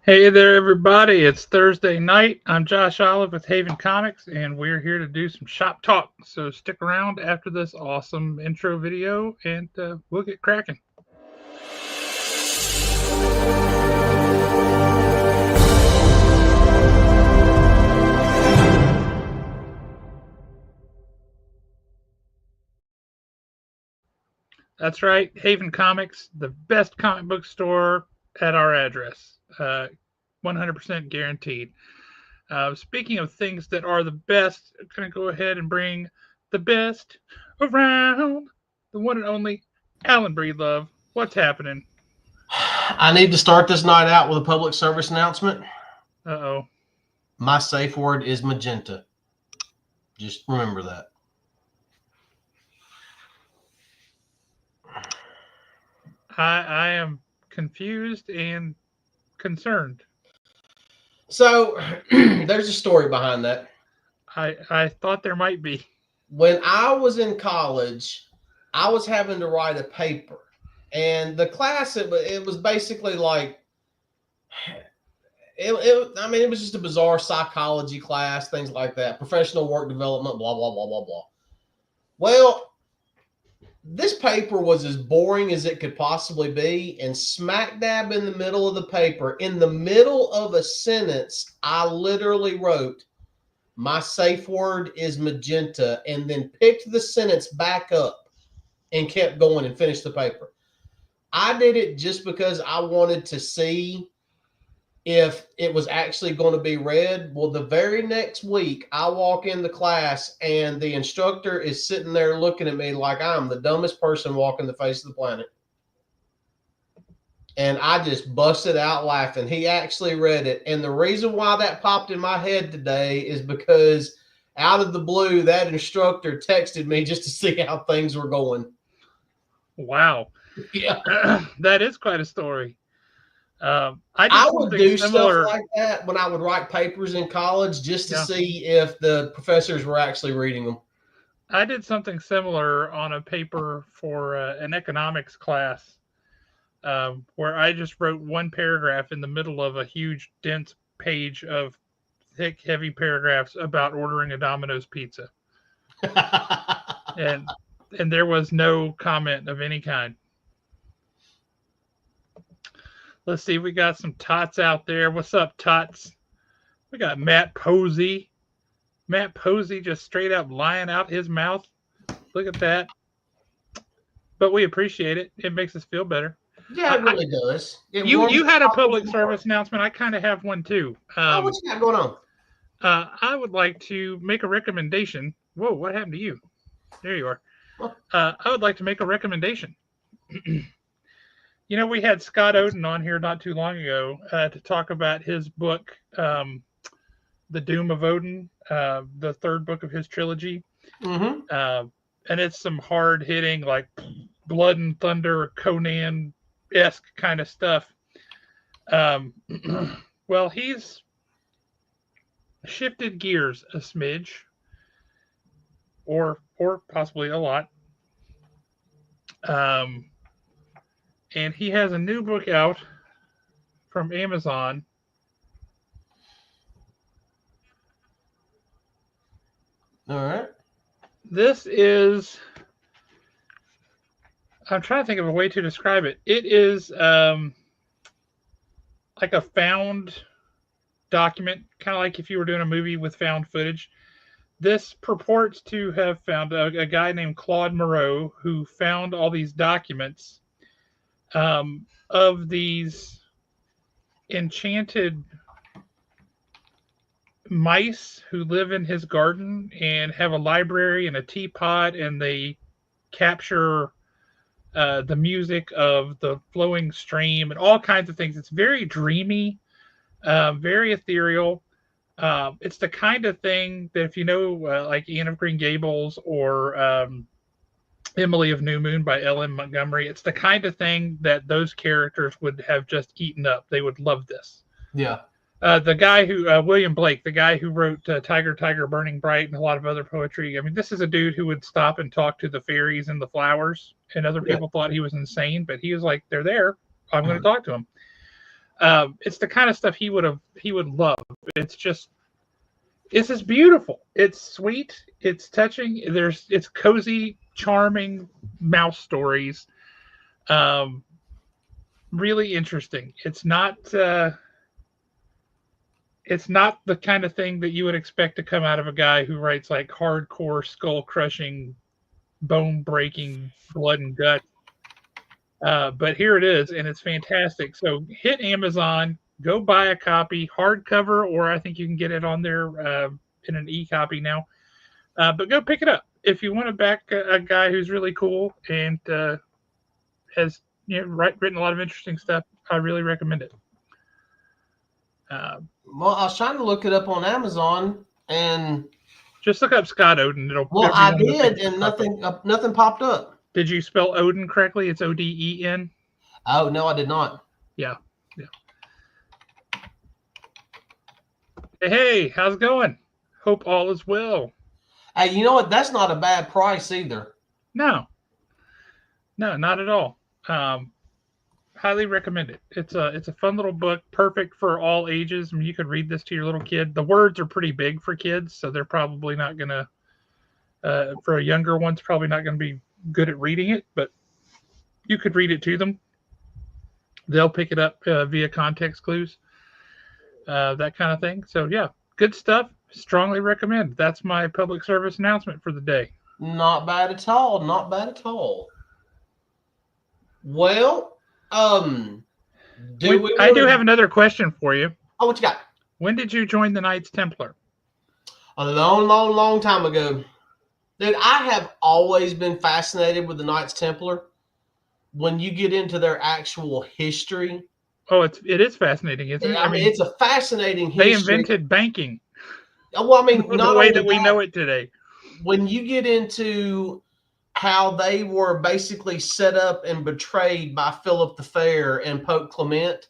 Hey there, everybody. It's Thursday night. I'm Josh Olive with Haven Comics, and we're here to do some shop talk. So stick around after this awesome intro video, and we'll get cracking. That's right, Haven Comics, the best comic book store at our address. 100% guaranteed. Speaking of things that are the best, I'm going to go ahead and bring the best around. The one and only Alan Breedlove. What's happening? I need to start this night out with a public service announcement. Uh-oh. My safe word is magenta. Just remember that. I am confused and concerned. So there's a story behind that. I thought there might be. When I was in college, I was having to write a paper. And the class, it was basically like, it was just a bizarre psychology class, things like that, professional work development, blah, blah, blah, blah, blah. Well, this paper was as boring as it could possibly be, and smack dab in the middle of the paper, in the middle of a sentence, I literally wrote, my safe word is magenta, and then picked the sentence back up and kept going and finished the paper. I did it just because I wanted to see if it was actually going to be read. Well, the very next week, I walk into class and the instructor is sitting there looking at me like I'm the dumbest person walking the face of the planet. And I just busted out laughing. He actually read it. And the reason why that popped in my head today is because out of the blue, that instructor texted me just to see how things were going. Wow. Yeah. That is quite a story. I would do stuff like that when I would write papers in college just to see if the professors were actually reading them. I did something similar on a paper for an economics class where I just wrote one paragraph in the middle of a huge, dense page of thick, heavy paragraphs about ordering a Domino's pizza. and there was no comment of any kind. Let's see, we got some tots out there. What's up, tots? We got Matt Posey. Matt Posey just straight up lying out his mouth. Look at that. But we appreciate it. It makes us feel better. Yeah, it really does. You had a public service announcement. I kind of have one too. What you got going on? I would like to make a recommendation. Whoa, what happened to you? There you are. I would like to make a recommendation. You know, we had Scott Oden on here not too long ago to talk about his book, The Doom of Odin, the third book of his trilogy. Mm-hmm. And it's some hard-hitting, like, blood and thunder, Conan-esque kind of stuff. Well, he's shifted gears a smidge, or possibly a lot. And he has a new book out from Amazon. All right. This is, I'm trying to think of a way to describe it. It is like a found document, kind of like if you were doing a movie with found footage. This purports to have found a guy named Claude Moreau who found all these documents of these enchanted mice who live in his garden and have a library and a teapot, and they capture the music of the flowing stream and all kinds of things. It's very dreamy, very ethereal. It's the kind of thing that if you know like Anne of Green Gables or Emily of New Moon by L.M. Montgomery, it's the kind of thing that those characters would have just eaten up. They would love this. Yeah. The guy who, William Blake, the guy who wrote Tiger, Tiger, Burning Bright and a lot of other poetry. I mean, this is a dude who would stop and talk to the fairies and the flowers, and other people thought he was insane, but he was like, they're there. I'm going to talk to them. It's the kind of stuff he would love. It's just beautiful. It's sweet. It's touching. It's cozy, charming mouse stories. Um, really interesting. It's not the kind of thing that you would expect to come out of a guy who writes like hardcore, skull crushing, bone breaking, blood and guts. But here it is, and it's fantastic. So hit Amazon, go buy a copy, hardcover, or I think you can get it on there in an e-copy now. But go pick it up if you want to back a guy who's really cool and has written a lot of interesting stuff. I really recommend it. Well, I was trying to look it up on Amazon, and just look up Scott Oden. I did, and nothing popped up. Did you spell Oden correctly? It's Oden. Oh no, I did not. Yeah. Hey, how's it going? Hope all is well. Hey, you know what? That's not a bad price either. No, not at all. Highly recommend it. It's a fun little book, perfect for all ages. I mean, you could read this to your little kid. The words are pretty big for kids, so they're probably not gonna. For a younger one's probably not going to be good at reading it, but you could read it to them. They'll pick it up via context clues, that kind of thing. So yeah, good stuff. Strongly recommend. That's my public service announcement for the day. Not bad at all. Not bad at all. Well, I do have another question for you. Oh, what you got? When did you join the Knights Templar? A long time ago. Dude, I have always been fascinated with the Knights Templar. When you get into their actual history. Oh, it is fascinating, isn't it? I mean, it's a fascinating history. They invented banking. Well, I mean, not the way that we know it today. When you get into how they were basically set up and betrayed by Philip the Fair and Pope Clement.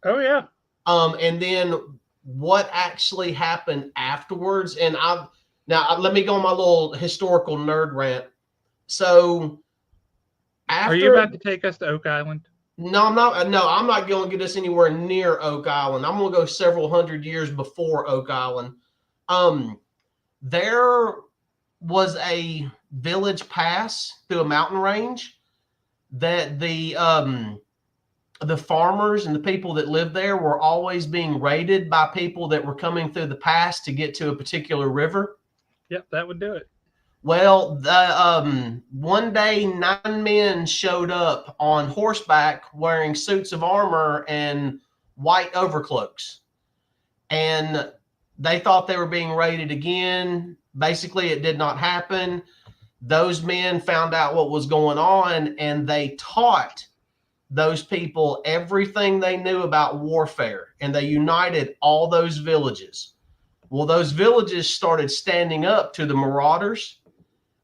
Oh yeah. And then what actually happened afterwards. And now let me go on my little historical nerd rant. So are you about to take us to Oak Island? No, I'm not. No, I'm not going to get us anywhere near Oak Island. I'm going to go several hundred years before Oak Island. There was a village pass through a mountain range that the farmers and the people that lived there were always being raided by people that were coming through the pass to get to a particular river. Yep, that would do it. Well, one day 9 men showed up on horseback wearing suits of armor and white overcloaks. And they thought they were being raided again. Basically, it did not happen. Those men found out what was going on, and they taught those people everything they knew about warfare, and they united all those villages. Well, those villages started standing up to the marauders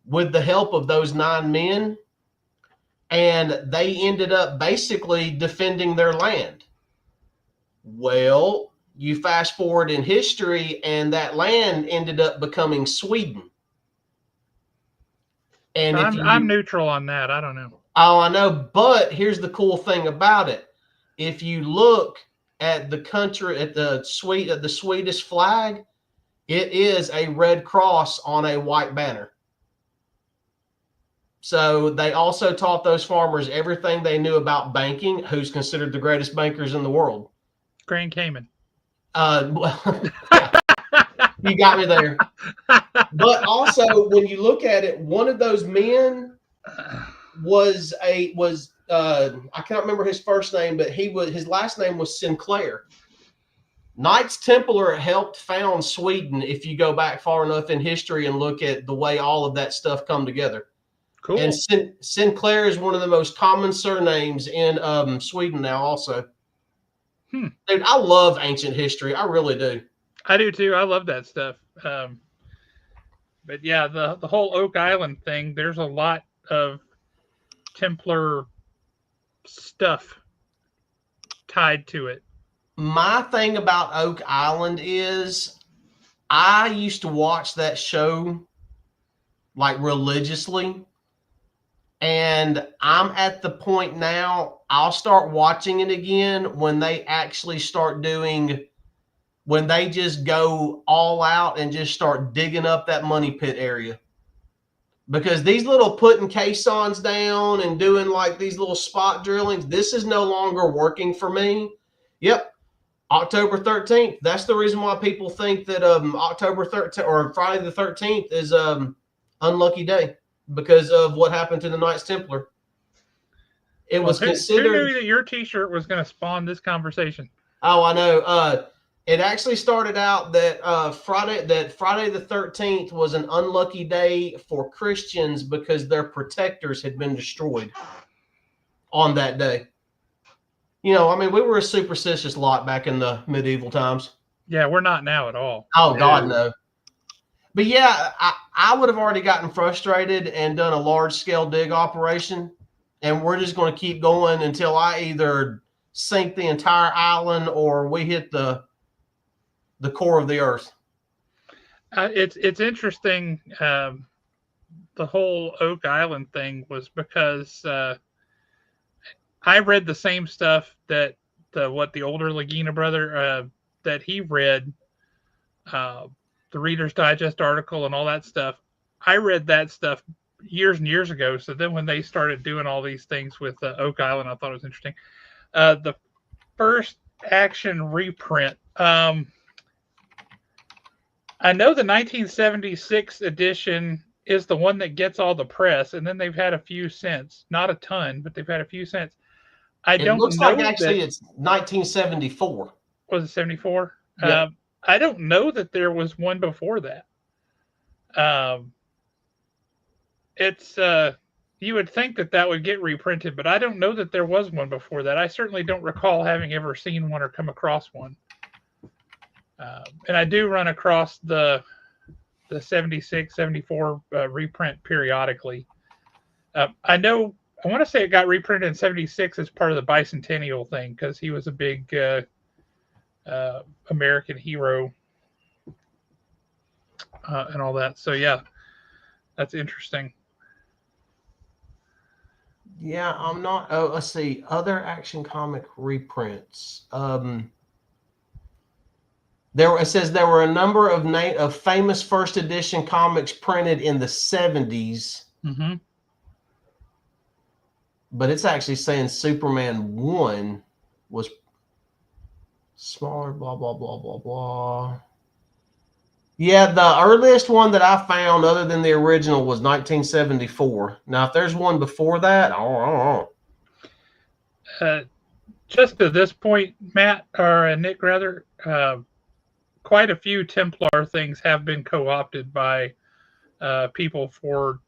with the help of those 9 men, and they ended up basically defending their land. Well, you fast forward in history, and that land ended up becoming Sweden. And I'm neutral on that. I don't know. Oh, I know. But here's the cool thing about it. If you look at the country, at the Swedish flag, it is a red cross on a white banner. So they also taught those farmers everything they knew about banking, who's considered the greatest bankers in the world. Grand Cayman. You got me there. But also, when you look at it, one of those men was I can't remember his first name, but his last name was Sinclair. Knights Templar helped found Sweden. If you go back far enough in history and look at the way all of that stuff come together. Cool. And Sinclair is one of the most common surnames in Sweden now. Also. Dude, I love ancient history. I really do. I do too. I love that stuff. But yeah, the whole Oak Island thing, there's a lot of Templar stuff tied to it. My thing about Oak Island is I used to watch that show like religiously. And And I'm at the point now, I'll start watching it again when they actually start doing, when they just go all out and just start digging up that money pit area. Because these little putting caissons down and doing like these little spot drillings, this is no longer working for me. Yep. October 13th. That's the reason why people think that October 13th or Friday the 13th is unlucky day, because of what happened to the Knights Templar. It was considered. Who knew that your T-shirt was going to spawn this conversation? Oh, I know. It actually started out that Friday the 13th was an unlucky day for Christians because their protectors had been destroyed on that day. You know, I mean, we were a superstitious lot back in the medieval times. Yeah, we're not now at all. Oh, God, no. But yeah, I would have already gotten frustrated and done a large-scale dig operation, and we're just going to keep going until I either sink the entire island or we hit the core of the earth. It's interesting. The whole Oak Island thing was because I read the same stuff that the older Lagina brother that he read, the Reader's Digest article and all that stuff. I read that stuff years and years ago. So then when they started doing all these things with Oak Island, I thought it was interesting. The first action reprint. I know the 1976 edition is the one that gets all the press, and then they've had a few since. Not a ton, but they've had a few since. It looks like actually it's 1974. Was it 74? Yeah. I don't know that there was one before that. It's you would think that would get reprinted, but I don't know that there was one before that. I certainly don't recall having ever seen one or come across one. And I do run across the 76, 74 reprint periodically. I know, I want to say it got reprinted in 76 as part of the bicentennial thing because he was a big American hero and all that. So, yeah, that's interesting. Yeah, I'm not. Oh, let's see. Other Action Comic reprints. It says there were a number of famous first edition comics printed in the 70s. Mm-hmm. But it's actually saying Superman 1 was smaller, blah, blah, blah, blah, blah. Yeah, the earliest one that I found other than the original was 1974. Now, if there's one before that, I don't know. Just to this point, Matt, or Nick, rather, quite a few Templar things have been co-opted by people for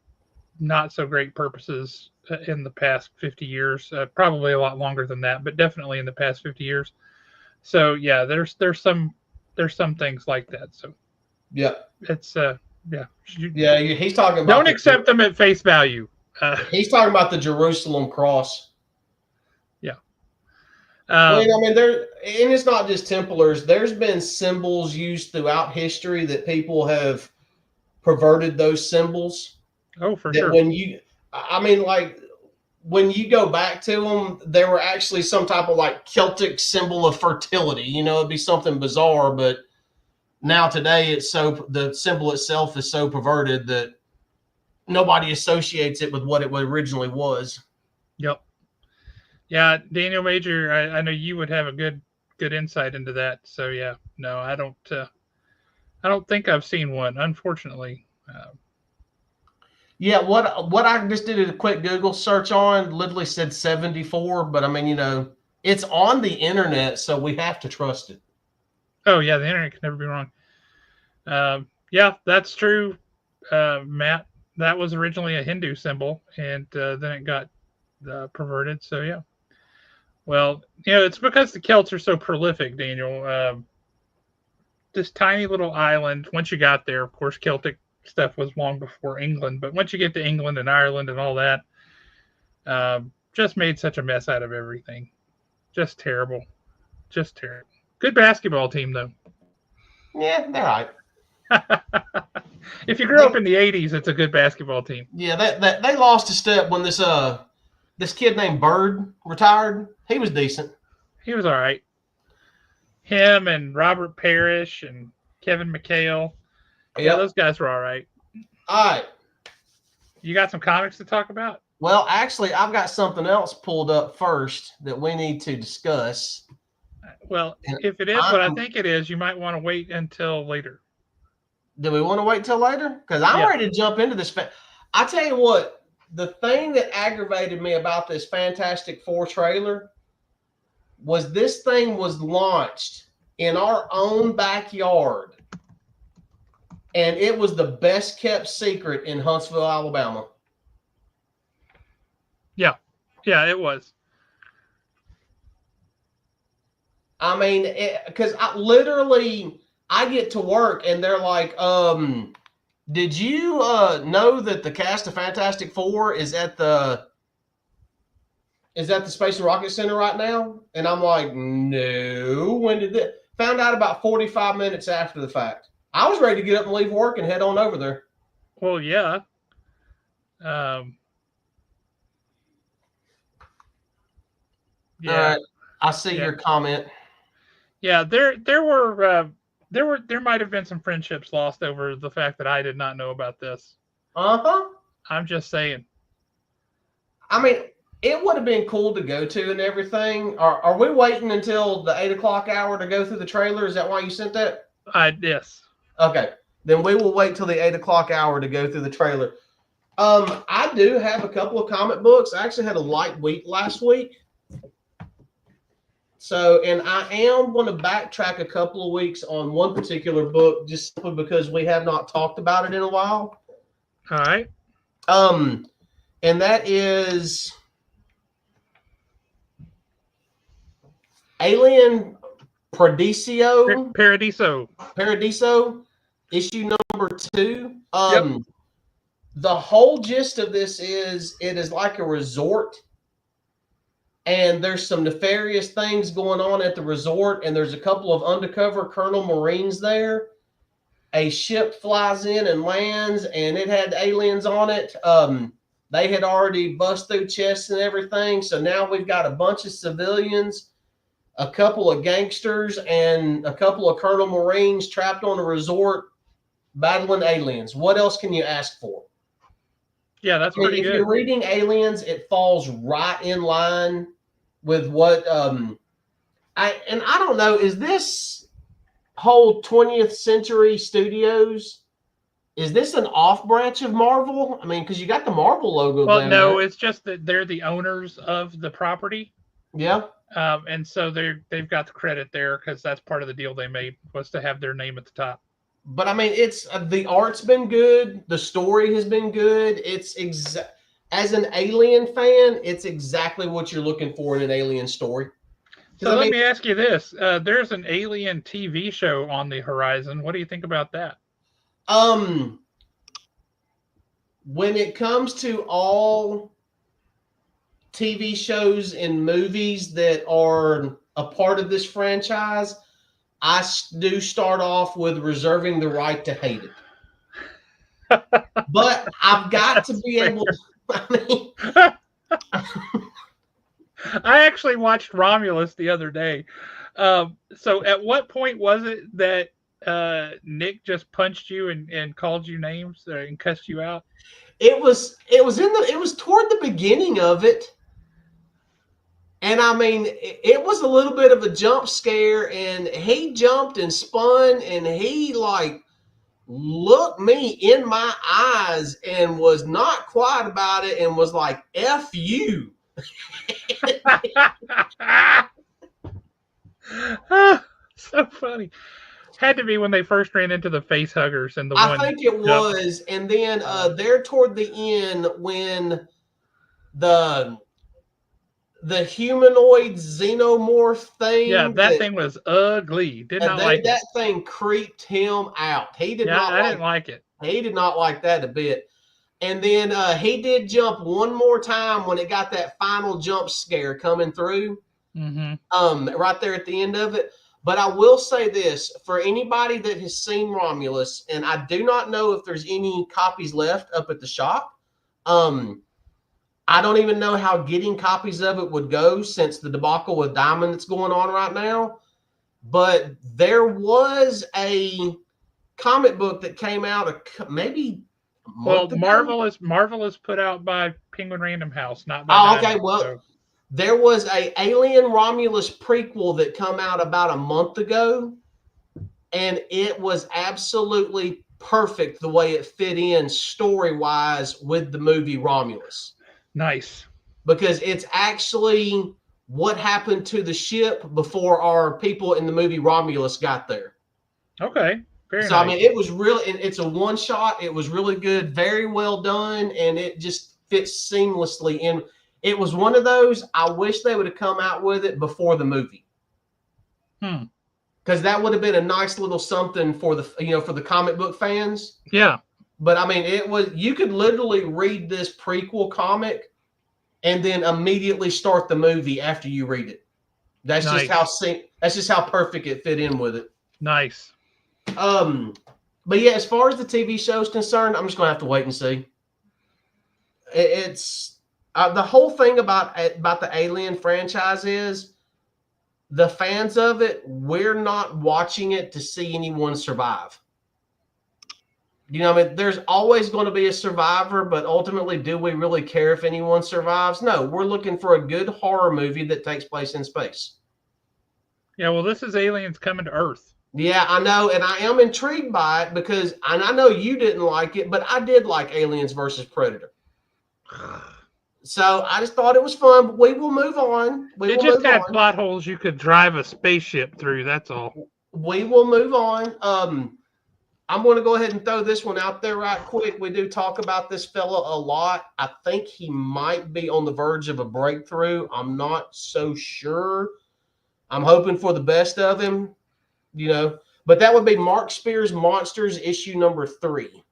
not so great purposes in the past 50 years. Probably a lot longer than that, but definitely in the past 50 years. So yeah, there's some things like that. So yeah, it's yeah. He's talking about. Don't accept them at face value. He's talking about the Jerusalem cross. Yeah. I mean, and it's not just Templars. There's been symbols used throughout history that people have perverted those symbols. Oh, for sure. When you go back to them, they were actually some type of like Celtic symbol of fertility. You know, it'd be something bizarre, but now today the symbol itself is so perverted that nobody associates it with what it originally was. Yep. Yeah, Daniel Major, I know you would have a good insight into that. So yeah, no, I don't think I've seen one, unfortunately. Yeah, what I just did a quick Google search on literally said 74, but I mean, you know, it's on the internet, so we have to trust it. Oh yeah, the internet can never be wrong. Yeah, that's true, Matt. That was originally a Hindu symbol, and then it got perverted. So yeah. Well, you know, it's because the Celts are so prolific, Daniel. This tiny little island, once you got there, of course, Celtic stuff was long before England, but once you get to England and Ireland and all that, just made such a mess out of everything. Just terrible. Just terrible. Good basketball team, though. Yeah, they're all right. If you grew up in the '80s, it's a good basketball team. Yeah, that they lost a step when this kid named Bird retired. He was decent. He was all right. Him and Robert Parrish and Kevin McHale. Yeah, Yep. those guys were all right. All right. You got some comics to talk about? Well, actually, I've got something else pulled up first that we need to discuss. Well, if it is what I think it is, you might want to wait until later. Do we want to wait till later? Because I'm ready to jump into this. I tell you what, the thing that aggravated me about this Fantastic Four trailer was this thing was launched in our own backyard. And it was the best kept secret in Huntsville, Alabama. Yeah, it was. I mean, because I get to work and they're like, did you know that the cast of Fantastic Four is at the Space and Rocket Center right now? And I'm like, no. When did that? Found out about 45 minutes after the fact. I was ready to get up and leave work and head on over there. Well, yeah. Yeah. I see your comment. Yeah, there might have been some friendships lost over the fact that I did not know about this. I'm just saying. I mean, it would have been cool to go to and everything. Are we waiting until the 8 o'clock hour to go through the trailer? Is that why you sent that? Yes. Okay. Then we will wait till the 8 o'clock hour to go through the trailer. I do have a couple of comic books. I actually had a light week last week. So, and I am going to backtrack a couple of weeks on one particular book just simply because we have not talked about it in a while. All right. And that is Alien Paradiso, issue number 2. The whole gist of this is it is like a resort. And there's some nefarious things going on at the resort, and there's a couple of undercover Colonel Marines there. A ship flies in and lands, and it had aliens on it. They had already bust through chests and everything, so now we've got a bunch of civilians, a couple of gangsters, and a couple of Colonel Marines trapped on a resort battling aliens. What else can you ask for? Yeah, that's pretty good. If you're reading Aliens, it falls right in line with what I don't know, is this whole 20th Century Studios, is this an off branch of Marvel? I mean, because you got the Marvel logo. Well, no, it's just that they're the owners of the property. Yeah. And so they've got the credit there because that's part of the deal they made, was to have their name at the top. But I mean, it's the art's been good, the story has been good. It's as an Alien fan, it's exactly what you're looking for in an Alien story. So let me ask you this: there's an Alien TV show on the horizon. What do you think about that? When it comes to all TV shows and movies that are a part of this franchise, I do start off with reserving the right to hate it. But I've got to be able to, I actually watched Romulus the other day. So at what point was it that Nick just punched you and called you names and cussed you out? It was toward the beginning of it. And I mean, it was a little bit of a jump scare, and he jumped and spun, and he like looked me in my eyes and was not quiet about it and was like, F you. So funny. Had to be when they first ran into the face huggers and I think it was. And then there toward the end, when the humanoid xenomorph thing. Yeah, that thing was ugly. Did not like that thing creeped him out. He did not. I didn't like it. He did not like that a bit. And then he did jump one more time when it got that final jump scare coming through. Mm-hmm. Right there at the end of it. But I will say this, for anybody that has seen Romulus, and I do not know if there's any copies left up at the shop. I don't even know how getting copies of it would go since the debacle with Diamond that's going on right now. But there was a comic book that came out maybe a month ago. Marvel is put out by Penguin Random House, not by Oh, okay. Diamond. Well, So. there was a Alien Romulus prequel that come out about a month ago, and it was absolutely perfect the way it fit in story-wise with the movie Romulus. Nice. Because it's actually what happened to the ship before our people in the movie Romulus got there. Okay. Very nice. I mean, it was really, it's a one shot. It was really good, very well done, and it just fits seamlessly in. It was one of those, I wish they would have come out with it before the movie. Because that would have been a nice little something for the, for the comic book fans. Yeah. But I mean, you could literally read this prequel comic and then immediately start the movie after you read it. That's nice. That's just how perfect it fit in with it. Nice. But yeah, as far as the TV show is concerned, I'm just gonna have to wait and see. It's the whole thing about the Alien franchise is the fans of it. We're not watching it to see anyone survive. I mean, there's always going to be a survivor, but ultimately, do we really care if anyone survives? No, we're looking for a good horror movie that takes place in space. Yeah, well, this is Aliens Coming to Earth. Yeah, I know, and I am intrigued by it because, and I know you didn't like it, but I did like Aliens versus Predator. So I just thought it was fun, but we will move on. It just had plot holes you could drive a spaceship through, that's all. We will move on. I'm going to go ahead and throw this one out there right quick. We do talk about this fella a lot. I think he might be on the verge of a breakthrough. I'm not so sure. I'm hoping for the best of him, But that would be Mark Spears' Monsters issue number 3.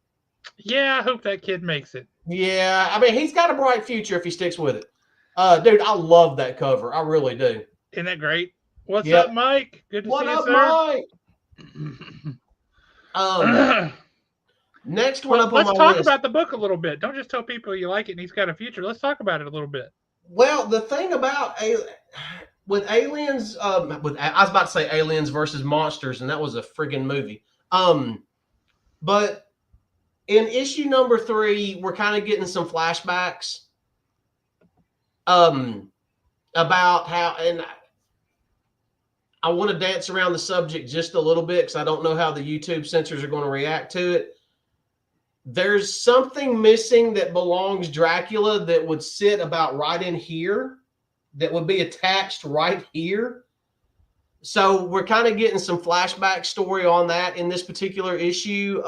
Yeah, I hope that kid makes it. Yeah, I mean, he's got a bright future if he sticks with it. Dude, I love that cover. I really do. Isn't that great? What's up, Mike? Good to see you, sir. What up, Mike? Next one up on my list. Let's talk about the book a little bit. Don't just tell people you like it and he's got a future. Let's talk about it a little bit. Well, the thing about with Aliens, I was about to say Aliens versus Monsters, and that was a friggin' movie. But in issue number 3, we're kind of getting some flashbacks about how, and I want to dance around the subject just a little bit because I don't know how the YouTube censors are going to react to it. There's something missing that belongs Dracula that would sit about right in here, that would be attached right here. So we're kind of getting some flashback story on that in this particular issue.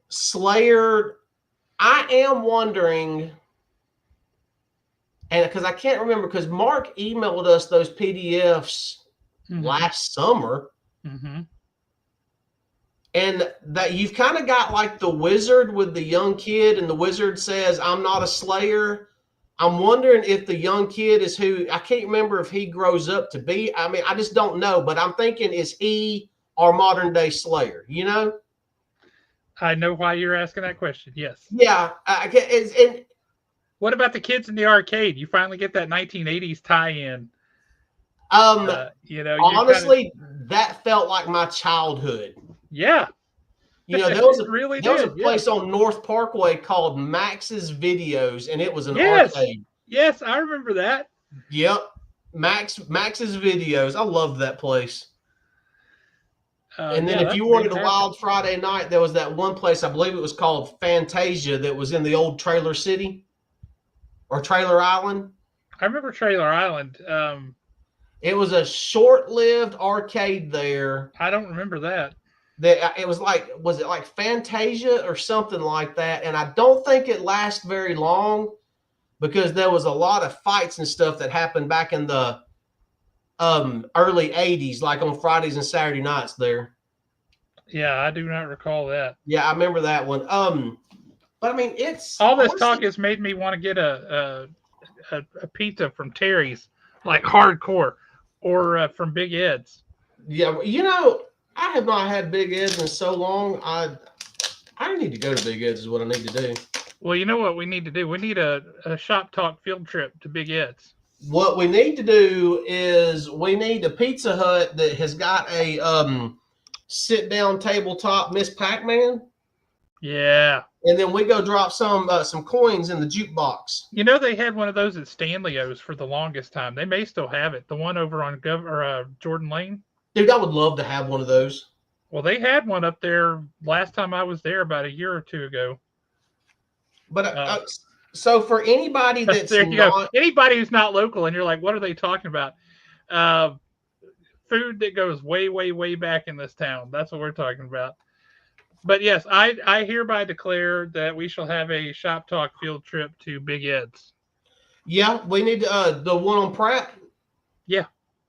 Slayer, I am wondering, and because I can't remember, because Mark emailed us those PDFs last summer. And that you've kind of got like the wizard with the young kid, and the wizard says, "I'm not a slayer." I'm wondering if the young kid is who, I can't remember if he grows up to be. I mean, I just don't know, but I'm thinking, is he our modern day Slayer? I know why you're asking that question. Yes. Yeah. And what about the kids in the arcade? You finally get that 1980s tie-in. Honestly, that felt like my childhood. Yeah. There was a place on North Parkway called Max's Videos, and it was an arcade. Yes, I remember that. Yep. Max's Videos. I loved that place. And then if you wanted a wild Friday night, there was that one place, I believe it was called Fantasia, that was in the old Trailer City or Trailer Island. I remember Trailer Island. It was a short-lived arcade there. I don't remember that. It was like, was it like Fantasia or something like that? And I don't think it lasted very long because there was a lot of fights and stuff that happened back in the early 80s, like on Fridays and Saturday nights there. Yeah, I do not recall that. Yeah, I remember that one. But I mean, it's all this talk has made me want to get a pizza from Terry's, like hardcore, or from Big Ed's. Yeah, I have not had Big Ed's in so long. I need to go to Big Ed's is what I need to do. Well, you know what we need to do? We need a shop talk field trip to Big Ed's. What we need to do is we need a Pizza Hut that has got a sit down tabletop Miss Pac-Man. Yeah. And then we go drop some coins in the jukebox. You know, they had one of those at Stanley's for the longest time. They may still have it. The one over on Jordan Lane. Dude, I would love to have one of those. Well, they had one up there last time I was there about a year or two ago. But so for anybody that's there you go. Anybody who's not local and you're like, what are they talking about? Food that goes way, way, way back in this town. That's what we're talking about. But yes, I hereby declare that we shall have a shop talk field trip to Big Ed's. Yeah, we need the one on Pratt. Yeah.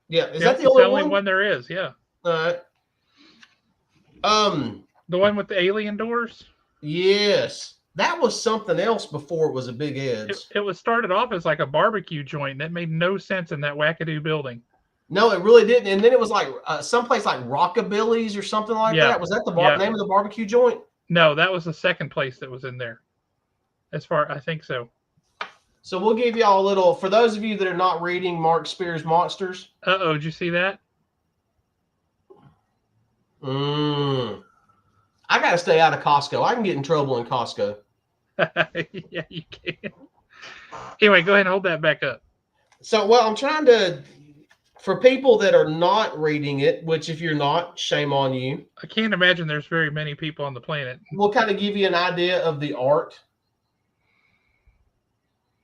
Yeah. Is that the only one there is? Yeah. All right. The one with the alien doors? Yes. That was something else before it was a Big Ed's. It was started off as like a barbecue joint. That made no sense in that wackadoo building. No, it really didn't. And then it was like someplace like Rockabilly's or something like that. Was that the name of the barbecue joint? No, that was the second place that was in there. I think so. So we'll give y'all a little, for those of you that are not reading Mark Spears Monsters. Uh-oh, did you see that? I got to stay out of Costco. I can get in trouble in Costco. Yeah, you can. Anyway, go ahead and hold that back up. So, I'm trying to, for people that are not reading it, which if you're not, shame on you. I can't imagine there's very many people on the planet. We'll kind of give you an idea of the art.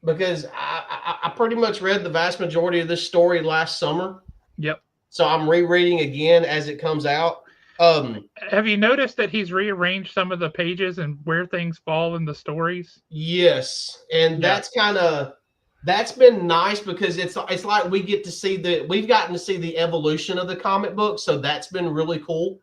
Because I pretty much read the vast majority of this story last summer. Yep. So I'm rereading again as it comes out. Have you noticed that he's rearranged some of the pages and where things fall in the stories? Yes. And that's been nice because it's like we've gotten to see the evolution of the comic book. So that's been really cool.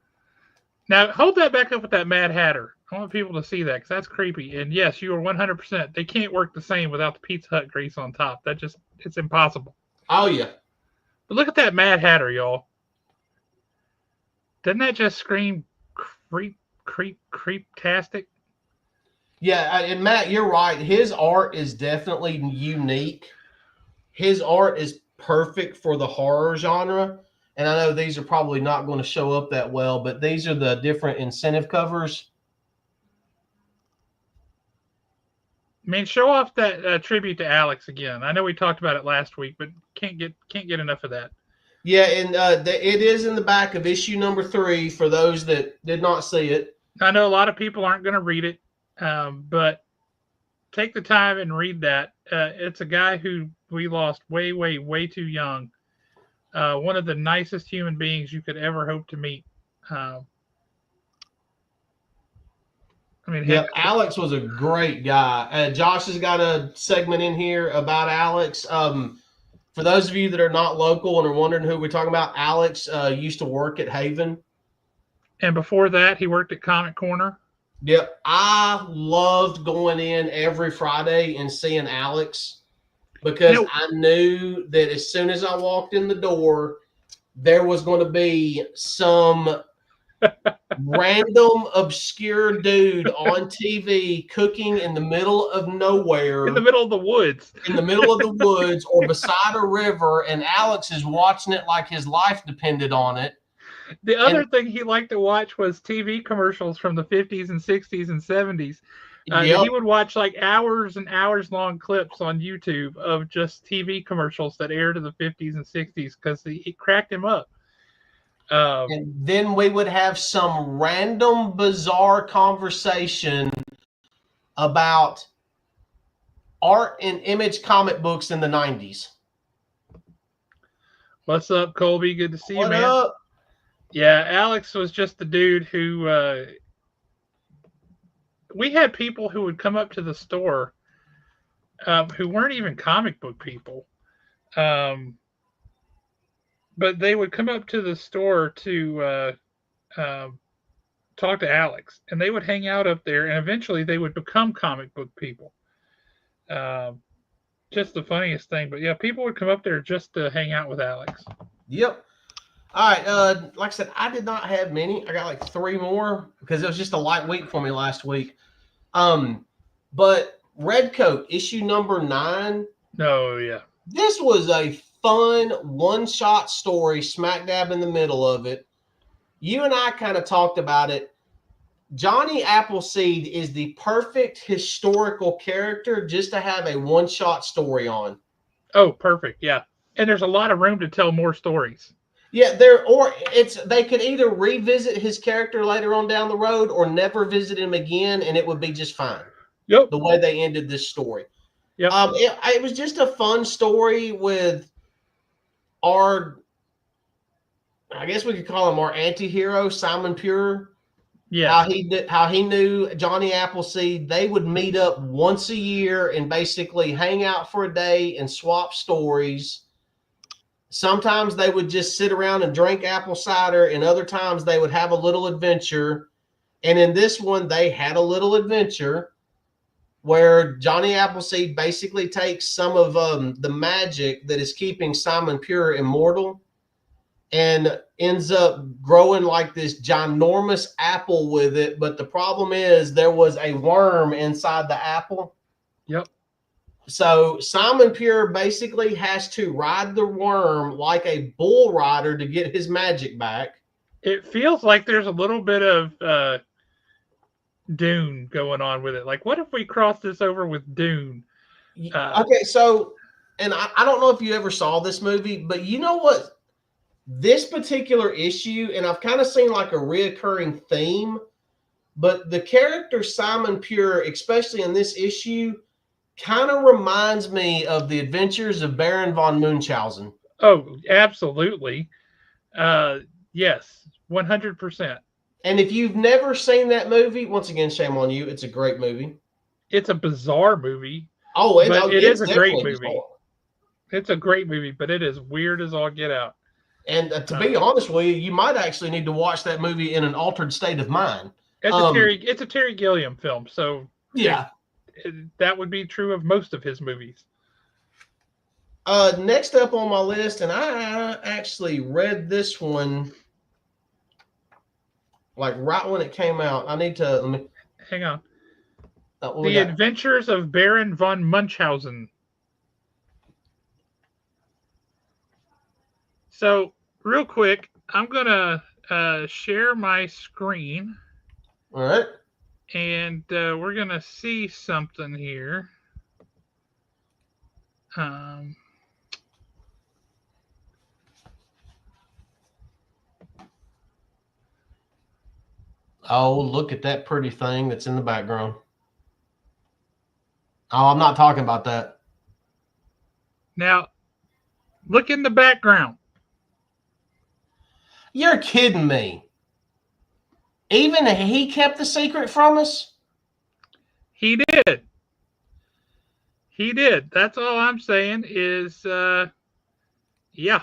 Now hold that back up with that Mad Hatter. I want people to see that because that's creepy. And yes, you are 100%. They can't work the same without the Pizza Hut grease on top. It's impossible. Oh yeah. But look at that Mad Hatter, y'all. Doesn't that just scream creep-tastic? Yeah, and Matt, you're right. His art is definitely unique. His art is perfect for the horror genre. And I know these are probably not going to show up that well, but these are the different incentive covers. I mean, show off that tribute to Alex again. I know we talked about it last week, but can't get enough of that. Yeah, and it is in the back of issue number 3 for those that did not see it. I know a lot of people aren't going to read it, but take the time and read that. It's a guy who we lost way, way, way too young. One of the nicest human beings you could ever hope to meet. Alex was a great guy. Josh has got a segment in here about Alex. For those of you that are not local and are wondering who we're talking about, Alex used to work at Haven. And before that, he worked at Comic Corner. Yep. I loved going in every Friday and seeing Alex because I knew that as soon as I walked in the door, there was going to be some random obscure dude on TV cooking in the middle of nowhere, in the middle of the woods, or beside a river, and Alex is watching it like his life depended on it. The other thing he liked to watch was TV commercials from the 50s and 60s and 70s. He would watch like hours and hours long clips on YouTube of just TV commercials that aired in the 50s and 60s because it cracked him up. And then we would have some random, bizarre conversation about art and image comic books in the 90s. What's up, Colby? Good to see you, man. Up? Yeah, Alex was just the dude who we had people who would come up to the store who weren't even comic book people. But they would come up to the store to talk to Alex, and they would hang out up there, and eventually they would become comic book people. Just the funniest thing. But yeah, people would come up there just to hang out with Alex. Yep. All right. Like I said, I did not have many. I got like 3 more because it was just a light week for me last week. But Redcoat issue number 9. Oh yeah. This was a fun one-shot story, smack dab in the middle of it. You and I kind of talked about it. Johnny Appleseed is the perfect historical character just to have a one-shot story on. Oh, perfect. Yeah. And there's a lot of room to tell more stories. Yeah, they could either revisit his character later on down the road or never visit him again, and it would be just fine. Yep. The way they ended this story. Yep. It was just a fun story with our, I guess we could call him our anti-hero, Simon Pure. Yeah. How he knew Johnny Appleseed. They would meet up once a year and basically hang out for a day and swap stories. Sometimes they would just sit around and drink apple cider, and other times they would have a little adventure. And in this one, they had a little adventure where Johnny Appleseed basically takes some of the magic that is keeping Simon Pure immortal and ends up growing like this ginormous apple with it. But the problem is there was a worm inside the apple. Yep. So Simon Pure basically has to ride the worm like a bull rider to get his magic back. It feels like there's a little bit of Dune going on with it. Like, what if we cross this over with Dune? Okay, so, and I don't know if you ever saw this movie, but you know what? This particular issue, and I've kind of seen like a reoccurring theme, but the character Simon Pure, especially in this issue, kind of reminds me of the adventures of Baron von Munchausen. Oh, absolutely. Yes, 100%. And if you've never seen that movie, once again, shame on you. It's a great movie. It's a bizarre movie. Oh, but it is a great movie. Bizarre. It's a great movie, but it is weird as all get out. And to be honest with you, you might actually need to watch that movie in an altered state of mind. It's a Terry Gilliam film, so yeah, that would be true of most of his movies. Next up on my list, and I actually read this one like right when it came out. I need to let me hang on. The Adventures of Baron von Munchausen. So, real quick, I'm gonna share my screen. All right. And we're gonna see something here. Oh, look at that pretty thing that's in the background. Oh, I'm not talking about that. Now, look in the background. You're kidding me. Even he kept the secret from us? He did. He did. That's all I'm saying is, yeah.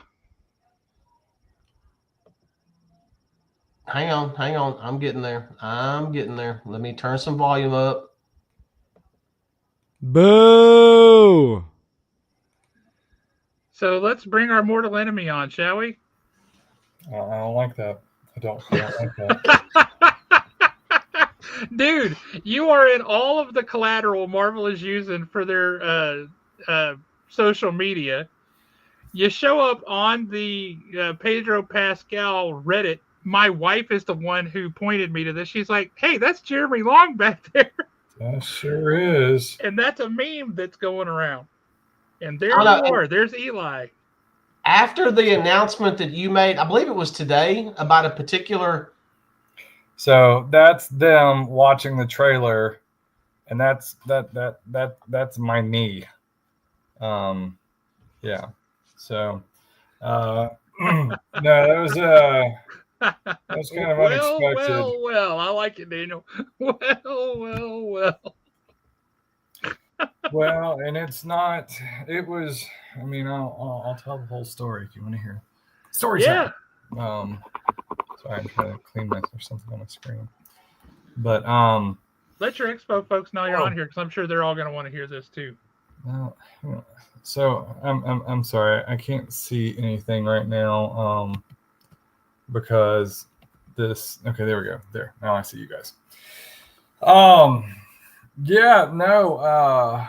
Hang on. I'm getting there. Let me turn some volume up. Boo! So let's bring our mortal enemy on, shall we? I don't like that. I don't like that. Dude, you are in all of the collateral Marvel is using for their social media. You show up on the Pedro Pascal Reddit. My wife is the one who pointed me to this. She's like, hey, that's Jeremy Long back there. That sure is. And that's a meme that's going around. And there you are. There's Eli. After the announcement that you made, I believe it was today, about a particular... So that's them watching the trailer, and that's my knee. Yeah. So no, that was kind of unexpected. Well, I like it, Daniel. Well. Well, and it's not. It was. I mean, I'll tell the whole story if you want to hear. Story time. Sorry, I'm trying to clean myself or something on the screen. But let your expo folks know you're on here, because I'm sure they're all going to want to hear this too. So I'm sorry, I can't see anything right now. because this. Okay, there we go. There. Now I see you guys. Yeah, no.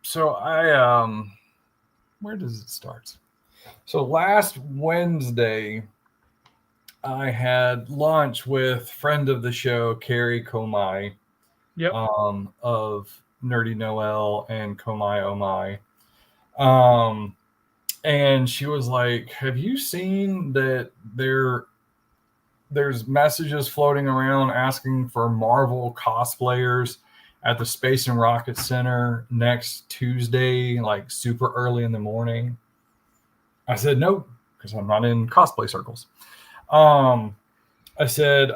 So I where does it start? So last Wednesday, I had lunch with friend of the show, Carrie Komai, Yep. of Nerdy Noel and Komai Oh My. And she was like, "Have you seen that there's messages floating around asking for Marvel cosplayers at the Space and Rocket Center next Tuesday, like super early in the morning?" I said, "Nope," because I'm not in cosplay circles. I said,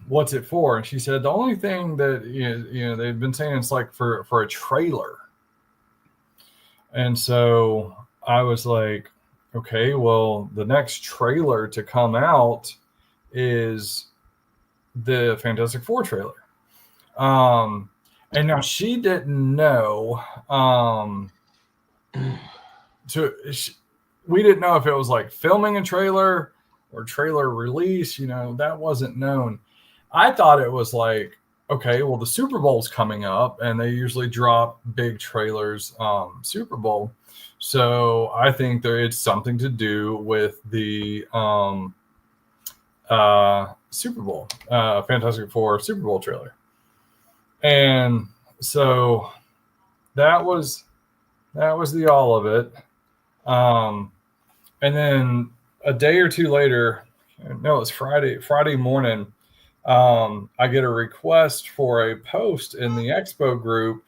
"What's it for?" And she said, "The only thing that they've been saying it's like for a trailer." And so I was like, "Okay, well, the next trailer to come out is the Fantastic Four trailer." And now she didn't know. We didn't know if it was like filming a trailer or trailer release. That wasn't known. I thought it was like, okay, well, the Super Bowl's coming up, and they usually drop big trailers Super Bowl. So I think it's something to do with the Super Bowl, Fantastic Four Super Bowl trailer. And so that was the all of it. And then a day or two later, no, it's Friday morning, I get a request for a post in the Expo group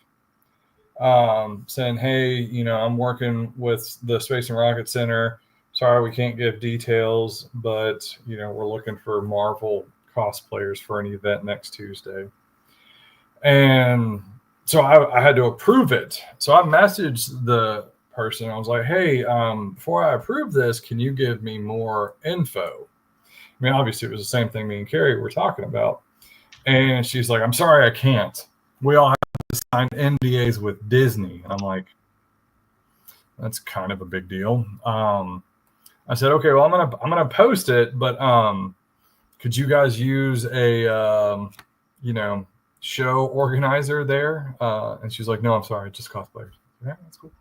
saying, "Hey, I'm working with the Space and Rocket Center. Sorry, we can't give details, but, we're looking for Marvel cosplayers for an event next Tuesday." And so I had to approve it. So I messaged the person. I was like, "Hey, before I approve this, can you give me more info?" I mean, obviously, it was the same thing me and Carrie were talking about. And she's like, "I'm sorry, I can't. We all have to sign NDAs with Disney." And I'm like, that's kind of a big deal. I said, "Okay, well, I'm gonna post it, but could you guys use a show organizer there?" And she's like, "No, I'm sorry, just cosplayers." Yeah, that's cool.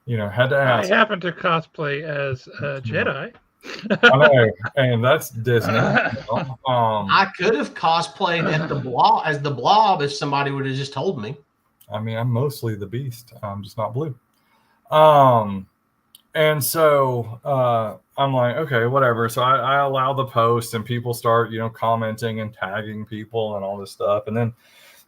Had to ask. I happen to cosplay as a Jedi. I know, and that's Disney. I could have cosplayed at the blob if somebody would have just told me. I mean, I'm mostly the Beast. I'm just not blue. And so I'm like, okay, whatever. So I allow the post, and people start, commenting and tagging people and all this stuff. And then,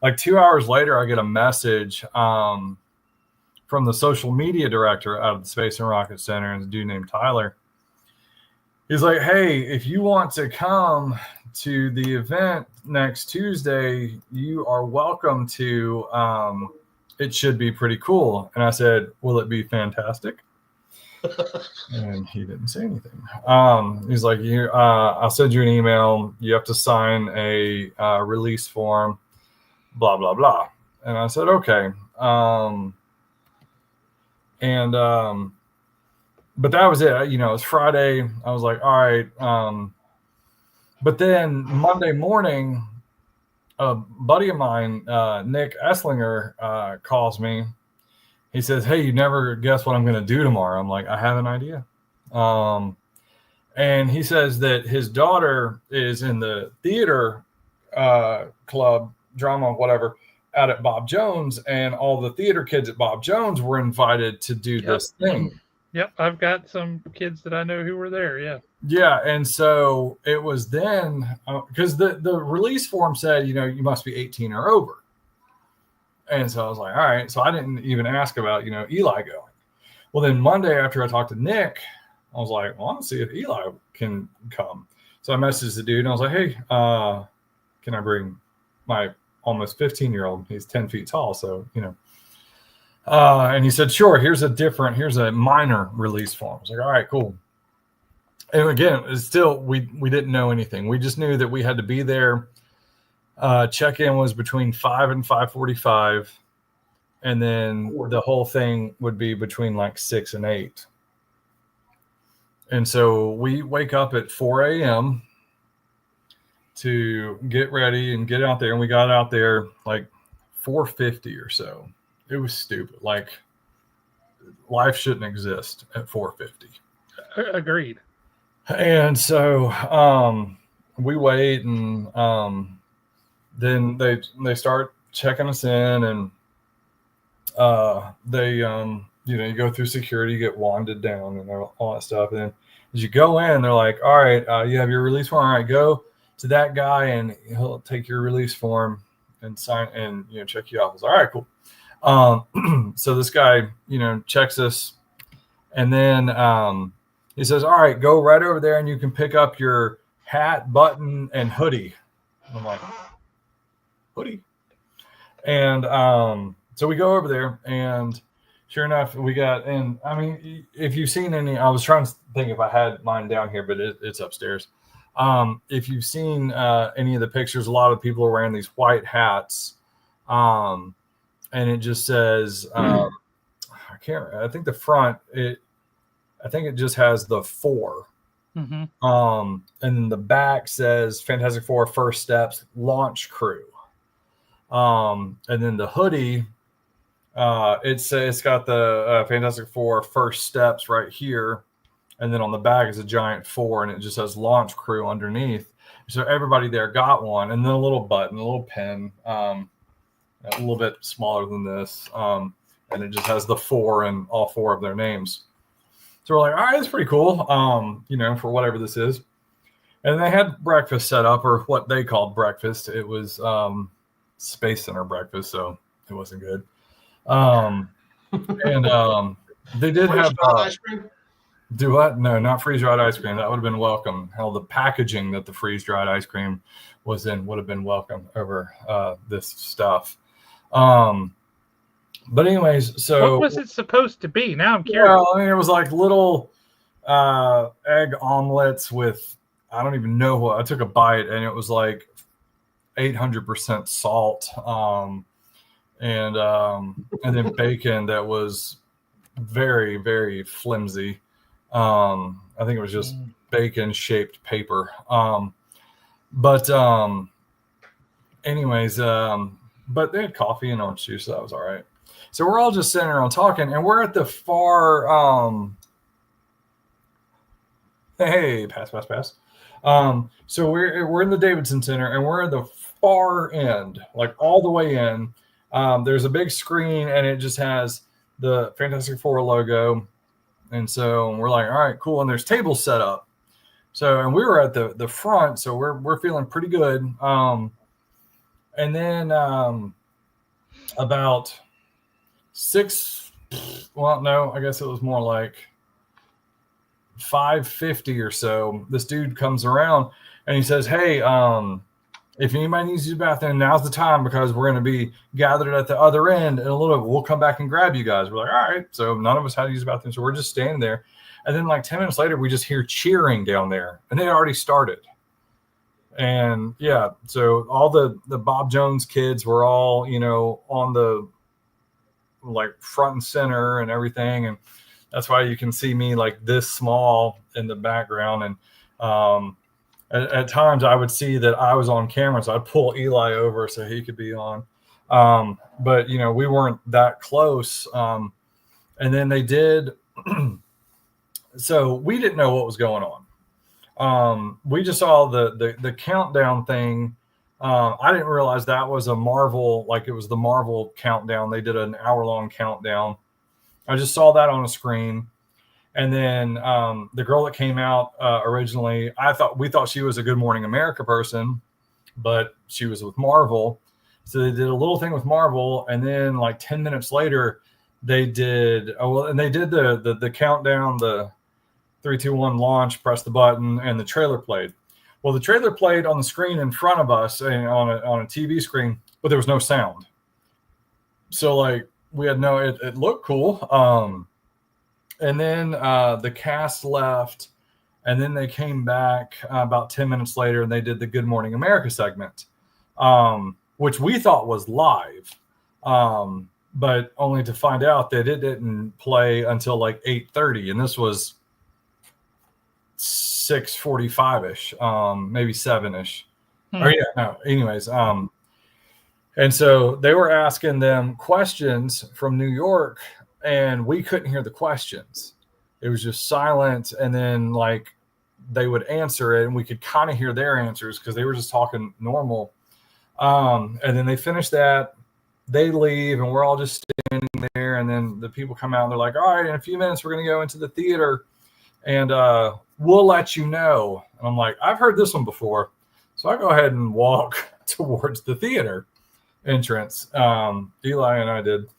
like 2 hours later, I get a message from the social media director out of the Space and Rocket Center, and a dude named Tyler. He's like, "Hey, if you want to come to the event next Tuesday, you are welcome to. It should be pretty cool." And I said, "Will it be fantastic?" And he didn't say anything. He's like, "I'll send you an email. You have to sign a release form, blah, blah, blah." And I said, "Okay." But that was it. It was Friday. I was like, all right. But then Monday morning, a buddy of mine, Nick Esslinger, calls me. He says, "Hey, you never guess what I'm going to do tomorrow." I'm like, "I have an idea." And he says that his daughter is in the theater club, drama, whatever, out at Bob Jones, and all the theater kids at Bob Jones were invited to do this thing. Yep, I've got some kids that I know who were there. Yeah. Yeah, and so it was then because the release form said, you must be 18 or over. And so I was like, all right. So I didn't even ask about, Eli going. Well, then Monday after I talked to Nick, I was like, well, I want to see if Eli can come. So I messaged the dude and I was like, "Hey, can I bring my almost 15-year-old? He's 10 feet tall. So, and he said, "Sure, here's a minor release form." I was like, "All right, cool." And again, it's still, we didn't know anything. We just knew that we had to be there. Check-in was between 5 and 5:45. And then the whole thing would be between like 6 and 8. And so we wake up at 4 a.m. to get ready and get out there. And we got out there like 4:50 or so. It was stupid. Like, life shouldn't exist at 4:50. Agreed. And so we wait, and then they start checking us in, and they you go through security, you get wanded down and all that stuff. And then as you go in, they're like, all right, you have your release form. All right, go to that guy and he'll take your release form and sign and check you out. I was all right, cool. So this guy checks us, and then he says, all right, go right over there and you can pick up your hat, button, and hoodie. And I'm like, hoodie? And so we go over there, and sure enough, we got, and I mean, if you've seen any, I was trying to think if I had mine down here, but it's upstairs. If you've seen any of the pictures, a lot of people are wearing these white hats, and it just says, I think the front, I think it just has the 4. Mm-hmm. And then the back says Fantastic Four First Steps Launch Crew. And then the hoodie, it's got the Fantastic Four First Steps right here, and then on the back is a giant 4, and it just says Launch Crew underneath. So everybody there got one, and then a little button, a little pen, a little bit smaller than this, and it just has the 4 and all 4 of their names. So we're like, all right, that's pretty cool, for whatever this is. And they had breakfast set up, or what they called breakfast. It was Space Center breakfast, so it wasn't good. And they did have ice cream. Do what? No, not freeze-dried ice cream. That would have been welcome. Hell, the packaging that the freeze-dried ice cream was in would have been welcome over this stuff. But anyways, so what was it supposed to be? Now I'm curious. Well, I mean, it was like little egg omelets with, I don't even know what. I took a bite, and it was like 800% salt, and then bacon that was very, very flimsy. I think it was just bacon-shaped paper. Anyways, but they had coffee and orange juice, so that was all right. So we're all just sitting around talking, and we're at the far hey, pass. So we're in the Davidson Center, and we're at the far end, like all the way in. There's a big screen, and it just has the Fantastic Four logo. And so we're like, all right, cool. And there's tables set up. So, and we were at the front, so we're feeling pretty good. And then about 6, well, no, I guess it was more like 5:50 or so. This dude comes around and he says, hey, if anybody needs to use the bathroom, now's the time, because we're going to be gathered at the other end in a little bit. We'll come back and grab you guys. We're like, all right. So none of us had to use the bathroom. So we're just standing there. And then like 10 minutes later, we just hear cheering down there, and they already started. And yeah, so all the Bob Jones kids were all, on the like front and center and everything. And that's why you can see me like this small in the background. And at times I would see that I was on camera, so I'd pull Eli over so he could be on. But we weren't that close. And then they did. So we didn't know what was going on. We just saw the countdown thing. I didn't realize that was a Marvel, like it was the Marvel countdown. They did an hour-long countdown. I just saw that on a screen. And then the girl that came out originally, we thought she was a Good Morning America person, but she was with Marvel. So they did a little thing with Marvel, and then like 10 minutes later, they did the countdown, the 3, 2, 1 launch, press the button, and the trailer played. Well, the trailer played on the screen in front of us and on a TV screen, but there was no sound. So like we had it looked cool. And then the cast left, and then they came back about 10 minutes later, and they did the Good Morning America segment, which we thought was live, but only to find out that it didn't play until like 8:30, and this was 6:45ish, maybe 7ish. Or yeah, no. Anyways, and so they were asking them questions from New York, and we couldn't hear the questions. It was just silent, and then like they would answer it, and we could kind of hear their answers because they were just talking normal. And then they finish that, they leave, and we're all just standing there. And then the people come out, and they're like, "All right, in a few minutes, we're going to go into the theater, and we'll let you know." And I'm like, "I've heard this one before," so I go ahead and walk towards the theater entrance. Eli and I did,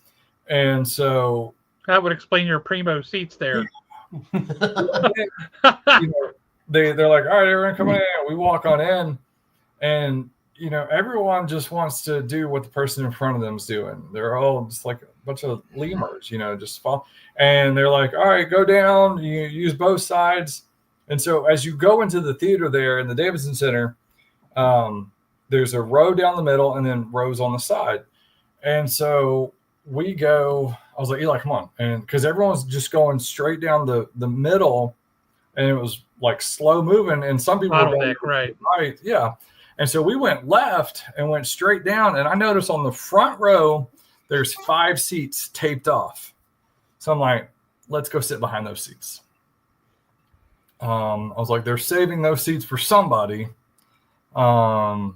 and so that would explain your primo seats there. They're like, "All right, everyone, come on in." We walk on in, and everyone just wants to do what the person in front of them is doing. They're all just like a bunch of lemurs, just fall. And they're like, "All right, go down. You use both sides." And so as you go into the theater there in the Davidson Center, there's a row down the middle and then rows on the side. And so we go. I was like, "Eli, come on," and because everyone's just going straight down the middle, and it was like slow moving, and some people were going right, yeah. And so we went left and went straight down, and I noticed on the front row there's 5 seats taped off. So I'm like, let's go sit behind those seats. I was like, they're saving those seats for somebody. And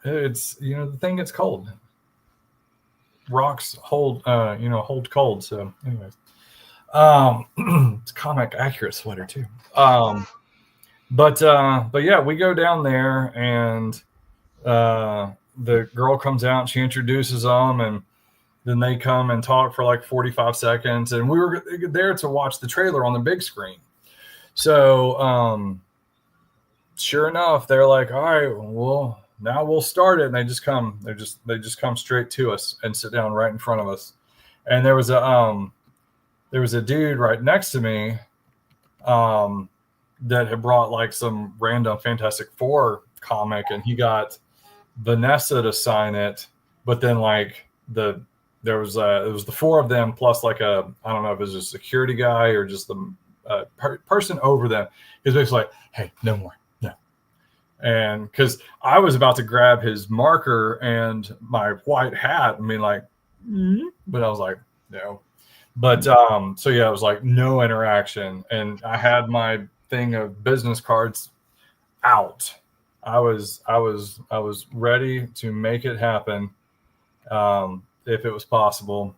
it's the thing gets cold. Rocks hold cold. So anyways, it's comic accurate sweater too. But yeah, we go down there, and the girl comes out, and she introduces them, and then they come and talk for like 45 seconds, and we were there to watch the trailer on the big screen. So sure enough, they're like, "All right, well, now we'll start it." And they just come straight to us and sit down right in front of us. And there was a dude right next to me that had brought like some random Fantastic Four comic, and he got Vanessa to sign it. But then like it was the 4 of them plus like I don't know if it was a security guy or just the person over them. He's basically like, "Hey, no more. No." And because I was about to grab his marker and my white hat and be like, but I was like, no. But so yeah, it was like no interaction, and I had my thing of business cards out. I was ready to make it happen if it was possible,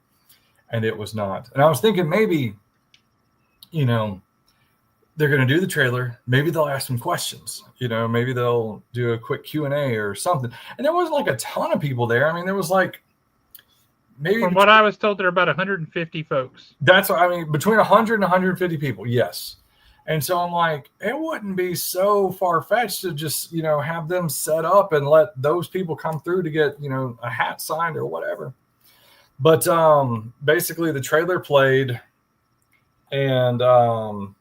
and it was not. And I was thinking maybe they're going to do the trailer, maybe they'll ask some questions, maybe they'll do a quick Q&A or something. And there wasn't like a ton of people there. I mean, there was like maybe, from what I was told, there are about 150 folks. That's what I mean, between 100 and 150 people. Yes. And so I'm like, it wouldn't be so far-fetched to just, have them set up and let those people come through to get, a hat signed or whatever. But basically the trailer played, and, I'm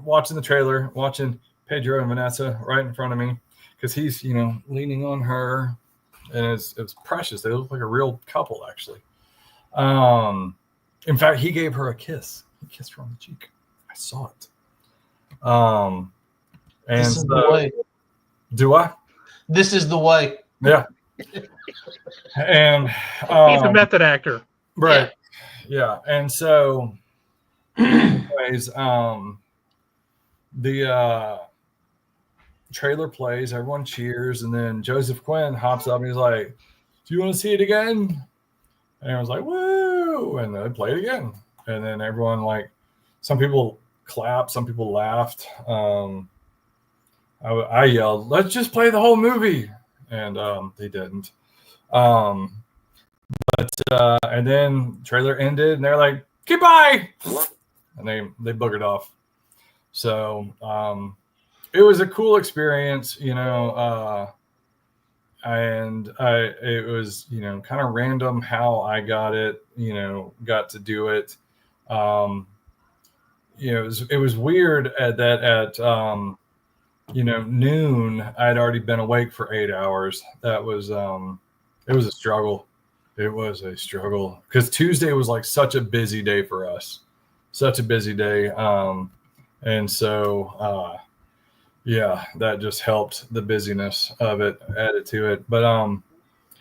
watching the trailer, watching Pedro and Vanessa right in front of me because he's, leaning on her, and it was precious. They look like a real couple, actually. In fact, he gave her a kiss. He kissed her on the cheek. I saw it. And this is the way. Do I? This is the way. Yeah. And he's a method actor, right? Yeah. And so, anyways, the trailer plays, everyone cheers, and then Joseph Quinn hops up and he's like, "Do you want to see it again?" And I was like, "Woo!" And they played again, and then everyone, like, some people clapped, some people laughed. I yelled, "Let's just play the whole movie," and they didn't. And then trailer ended, and they're like, "Goodbye," and they boogered off. So it was a cool experience, and it was, kind of random how I got it, got to do it. It was weird at noon. I'd already been awake for 8 hours. That was it was a struggle. It was a struggle because Tuesday was like such a busy day for us. such a busy day. And so, yeah, that just helped the busyness of it, added to it. But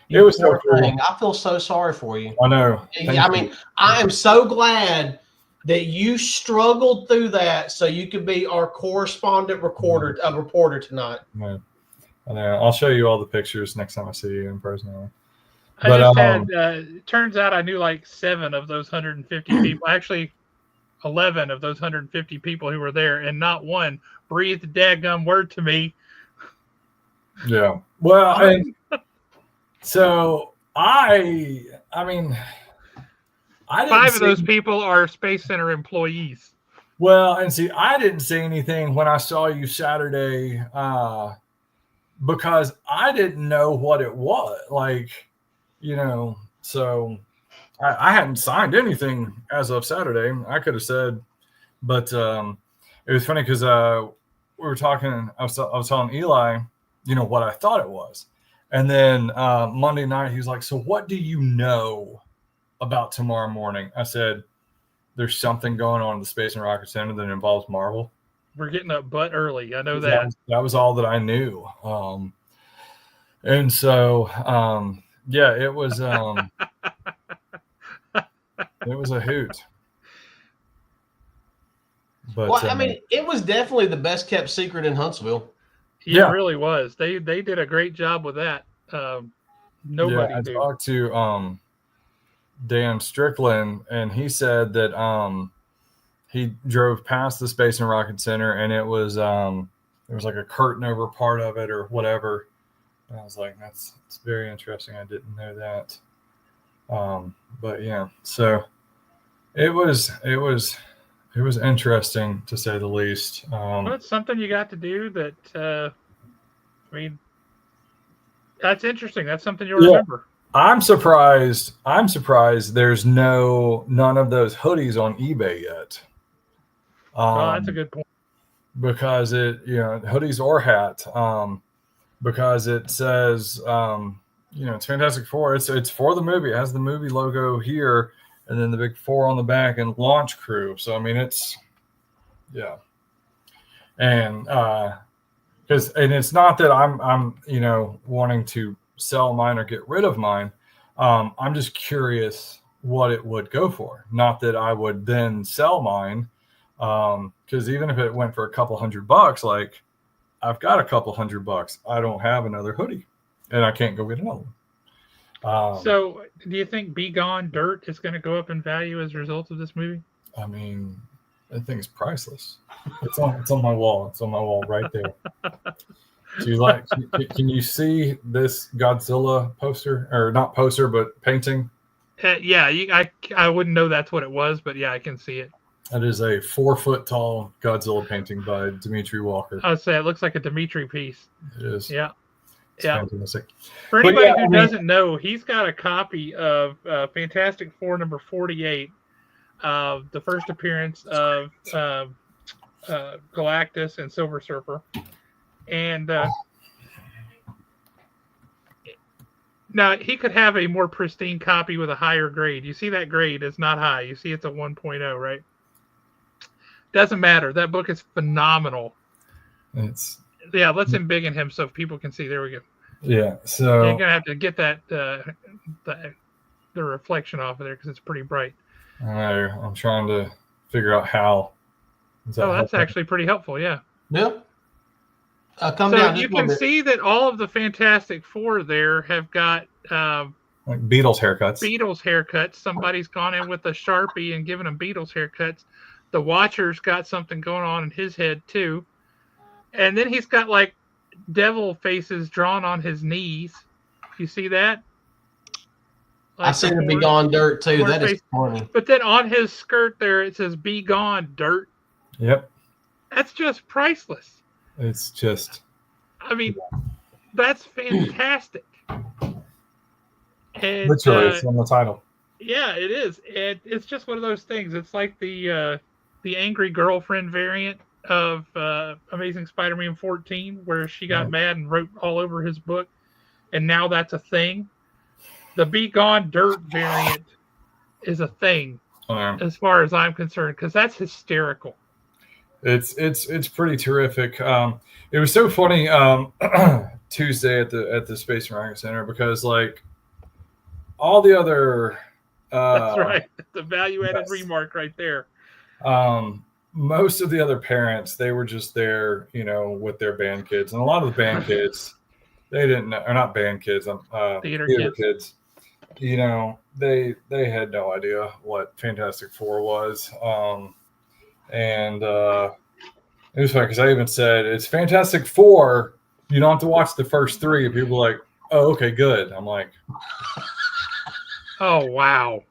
it was so cool. I feel so sorry for you. I know. I mean, I am so glad that you struggled through that so you could be our correspondent reporter tonight. Yeah. I know. I'll show you all the pictures next time I see you in person. I just had, it turns out I knew like 7 of those 150 people, actually 11 of those 150 people who were there, and not one breathed a daggum word to me. Yeah. Well, so I mean, 5 of those people are Space Center employees. Well, and see, I didn't say anything when I saw you Saturday because I didn't know what it was. Like, so I hadn't signed anything as of Saturday. I could have said, but it was funny because we were talking. I was telling Eli, what I thought it was, and then Monday night he was like, "So what do you know about tomorrow morning?" I said, "There's something going on at the Space and Rocket Center that involves Marvel." We're getting up butt early. I know that. That was all that I knew. And so, yeah, it was it was a hoot. But, well, I mean, it was definitely the best kept secret in Huntsville. Yeah, it really was. They did a great job with that. Nobody I talked to Dan Strickland, and he said that he drove past the Space and Rocket Center, and it was there was like a curtain over part of it or whatever. And I was like, that's very interesting. I didn't know that. But yeah, so it was interesting to say the least. Well, it's something you got to do that. I mean, that's interesting. That's something you'll remember. I'm surprised there's none of those hoodies on eBay yet. That's a good point. Because hoodies or hat, because it says, it's Fantastic Four. It's for the movie. It has the movie logo here, and then the big 4 on the back and launch crew. So I mean, it's and and it's not that I'm wanting to sell mine or get rid of mine. I'm just curious what it would go for. Not that I would then sell mine. Because even if it went for a couple $100, like I've got a couple $100, I don't have another hoodie, and I can't go get another one. So, do you think "Be Gone Dirt" is going to go up in value as a result of this movie? I mean, that thing is priceless. It's on my wall. It's on my wall right there. Can you see this Godzilla poster, or not poster, but painting? I wouldn't know that's what it was, but yeah, I can see it. That is a 4-foot tall Godzilla painting by Dimitri Walker. I'd say it looks like a Dimitri piece. It is. Yeah. It's fantastic. For anybody who doesn't know, he's got a copy of Fantastic Four number 48, the first appearance of Galactus and Silver Surfer. And now he could have a more pristine copy with a higher grade. You see that grade is not high. You see it's a 1.0, right? Doesn't matter. That book is phenomenal. Let's embiggen him so people can see. There we go. Yeah. So you're gonna have to get that the reflection off of there because it's pretty bright. I know. I'm trying to figure out how. That's actually pretty helpful. Yeah. Yep. Come down. You can see that all of the Fantastic Four there have got like Beatles haircuts. Somebody's gone in with a Sharpie and given them Beatles haircuts. The Watcher's got something going on in his head too. And then he's got like devil faces drawn on his knees. You see that? Like I see the "Be Gone Dirt" too. That is funny. But then on his skirt there, it says "Be Gone Dirt." Yep. That's just priceless. It's just. I mean, that's fantastic. And, literally, it's on the title. Yeah, it is. It's just one of those things. It's like the angry girlfriend variant of Amazing Spider-Man 14, where she got mad and wrote all over his book, and now that's a thing. The "Be Gone Dirt" variant is a thing. as far as I'm concerned, because that's hysterical. It's pretty terrific. It was so funny Tuesday at the Space and Rocket Center because like all the other That's right. The value-added yes. remark right there. Most of the other parents, they were just there, with their band kids, and a lot of the band kids, they didn't know, or not band kids, Theater kids. They had no idea what Fantastic Four was, and it was funny because I even said it's Fantastic Four. You don't have to watch the first three. And people were like, "Oh, okay, good." I'm like, "Oh wow,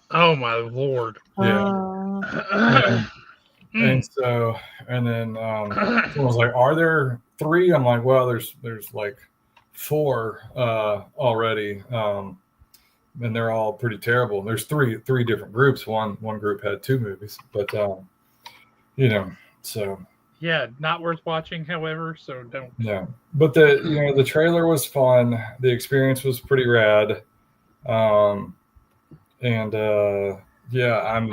oh my lord." Yeah. And so, and then someone was like, "Are there three?" I'm like, "Well, there's like four already, and they're all pretty terrible. There's three different groups. One group had two movies, but so yeah, not worth watching. However, so don't. Yeah, but the trailer was fun. The experience was pretty rad, and I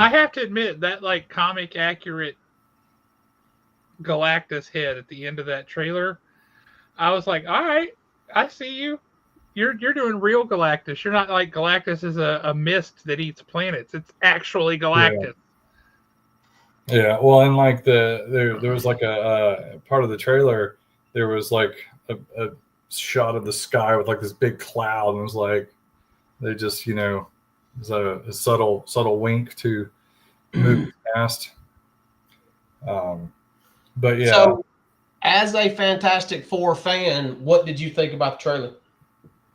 have to admit that like comic accurate Galactus head at the end of that trailer, I was like, all right, I see you. You're doing real Galactus. You're not like Galactus is a mist that eats planets. It's actually Galactus. Yeah. Well, and like there was like a part of the trailer. There was like a shot of the sky with like this big cloud, and it was like they just it was a subtle wink to move past. But yeah. So, as a Fantastic Four fan, what did you think about the trailer?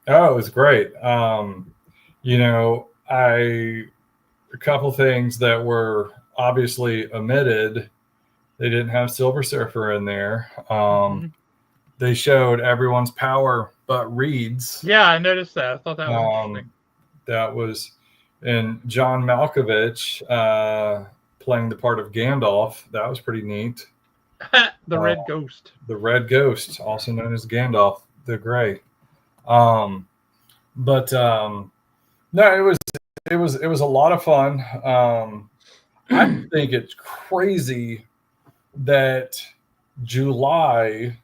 Oh, it was great. A couple things that were obviously omitted. They didn't have Silver Surfer in there. They showed everyone's power but Reed's. Yeah, I noticed that. I thought that was interesting. That was, and John Malkovich playing the part of Gandalf. That was pretty neat. The Red Ghost. The Red Ghost, also known as Gandalf the Grey. No, it was a lot of fun. I think it's crazy that July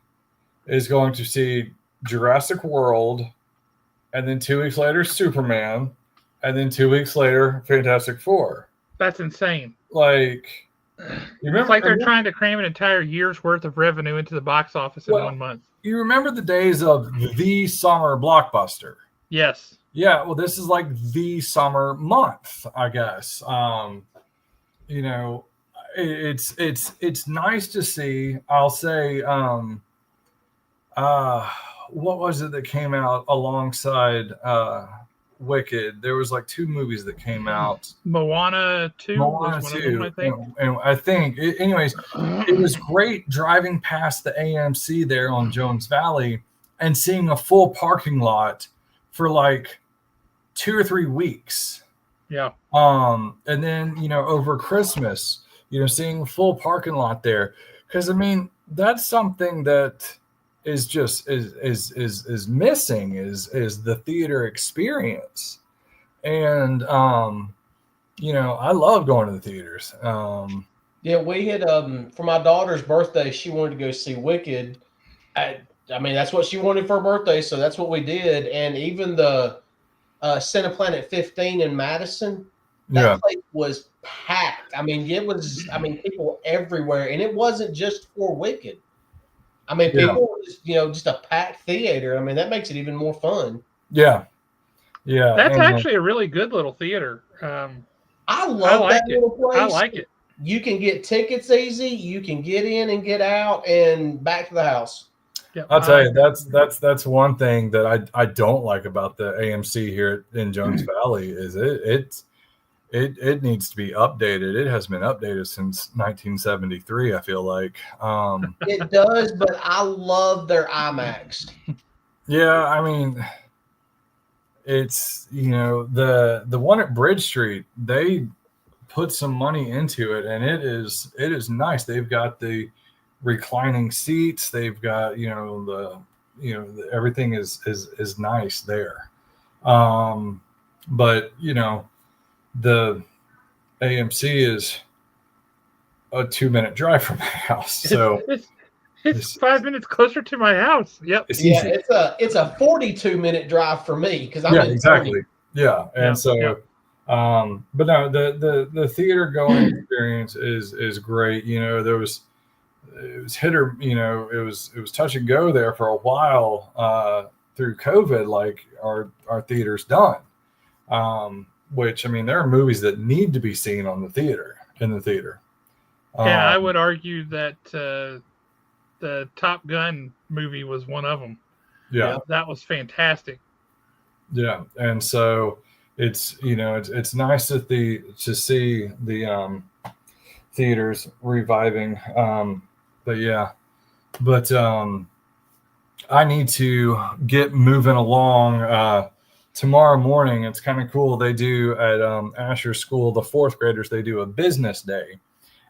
is going to see Jurassic World, and then 2 weeks later Superman, and then 2 weeks later Fantastic Four. That's insane. Like, it's like they're trying to cram an entire year's worth of revenue into the box office in 1 month. You remember the days of the summer blockbuster? Yes. Yeah, well, this is like the summer month, I guess. It's nice to see. I'll say, what was it that came out alongside Wicked? There was like 2 movies that came out. Moana 2 was one of them, I think. And I think, anyways, it was great driving past the AMC there on Jones Valley and seeing a full parking lot for like 2 or 3 weeks. Yeah. And then, over Christmas, seeing a full parking lot there. Because I mean, that's something that is just is missing is the theater experience. And I love going to the theaters. Yeah, we had for my daughter's birthday, she wanted to go see Wicked. I mean, that's what she wanted for her birthday, so that's what we did. And even the Cineplanet 15 in Madison, that place was packed. I mean, people everywhere, and it wasn't just for Wicked. I mean, people were just a packed theater. I mean, that makes it even more fun. Yeah. That's actually a really good little theater. I love that little place. I like it. You can get tickets easy. You can get in and get out and back to the house. Yep. I'll tell you, that's one thing that I don't like about the AMC here in Jones Valley is it needs to be updated. It has been updated since 1973. I feel like it does, but I love their IMAX. Yeah, I mean, it's the one at Bridge Street. They put some money into it, and it is nice. They've got the reclining seats. They've got everything is nice there. But the AMC is a 2-minute drive from my house. So it's 5 minutes closer to my house. Yep. it's Yeah, easy. it's a 42-minute drive for me because I'm Yeah, in exactly. Tony. Yeah, and Yeah, so, yeah. But no, the theater going experience is great. You know, it was hit or, you know, it was touch and go there for a while through COVID. Like our theater's done, which, I mean, there are movies that need to be seen in the theater. And I would argue that the Top Gun movie was one of them. Yeah, That was fantastic. yeah, and so it's, you know, it's nice to see the theaters reviving. But yeah, I need to get moving along. Tomorrow morning, it's kind of cool. They do at Asher School, the fourth graders, they do a business day.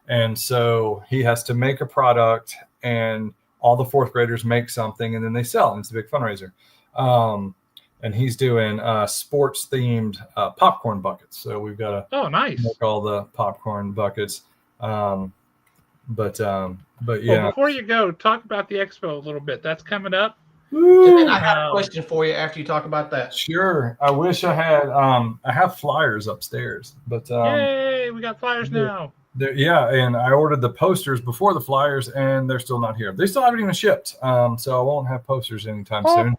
And so he has to make a product, and all the fourth graders make something, and then they sell. And it's a big fundraiser. And he's doing sports themed popcorn buckets. So we've got to nice. make all the popcorn buckets. But yeah. Well, before you go, talk about the expo a little bit. That's coming up. And then I have a question for you after you talk about that. Sure. I wish I had. I have flyers upstairs, but yay, we got flyers now. Yeah, and I ordered the posters before the flyers, and they're still not here. They still haven't even shipped, so I won't have posters anytime soon.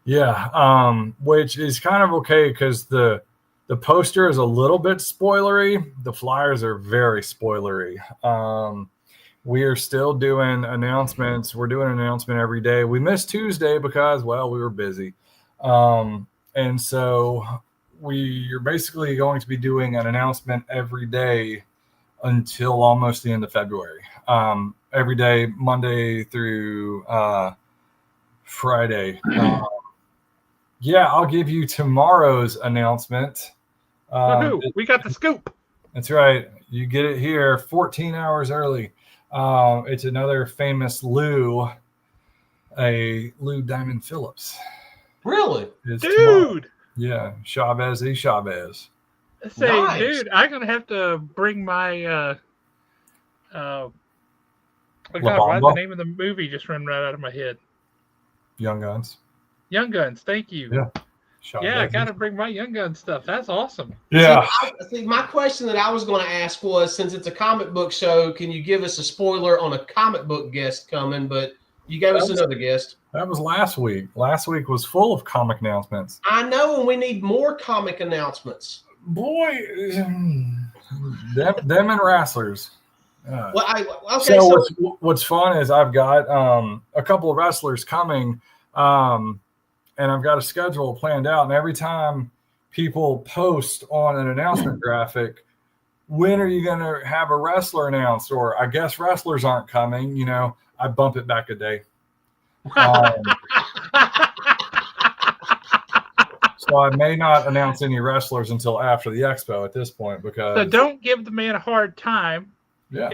Yeah, which is kind of okay because the poster is a little bit spoilery. The flyers are very spoilery. We are still doing announcements. We're doing an announcement every day. We missed Tuesday because, well, we were busy. And so you're basically going to be doing an announcement every day until almost the end of February. Every day, Monday through Friday. Yeah, I'll give you tomorrow's announcement. We got the scoop. That's right. You get it here 14 hours early. It's another famous Lou Diamond Phillips. Really? Dude. Tomorrow. Yeah, Chavez. Say, nice. Dude, I'm going to have to bring my why the name of the movie just ran right out of my head? Young Guns. Thank you. Yeah. Yeah, I got to bring my Young Guns stuff. That's awesome. Yeah. See, my question that I was going to ask was, since it's a comic book show, can you give us a spoiler on a comic book guest coming? But you gave us another guest. That was last week. Last week was full of comic announcements. I know, and we need more comic announcements. Boy, them and wrestlers. So what's fun is I've got a couple of wrestlers coming, and I've got a schedule planned out. And every time people post on an announcement graphic, when are you going to have a wrestler announced? Or I guess wrestlers aren't coming. You know, I bump it back a day. So I may not announce any wrestlers until after the expo at this point, because. So don't give the man a hard time. Yeah.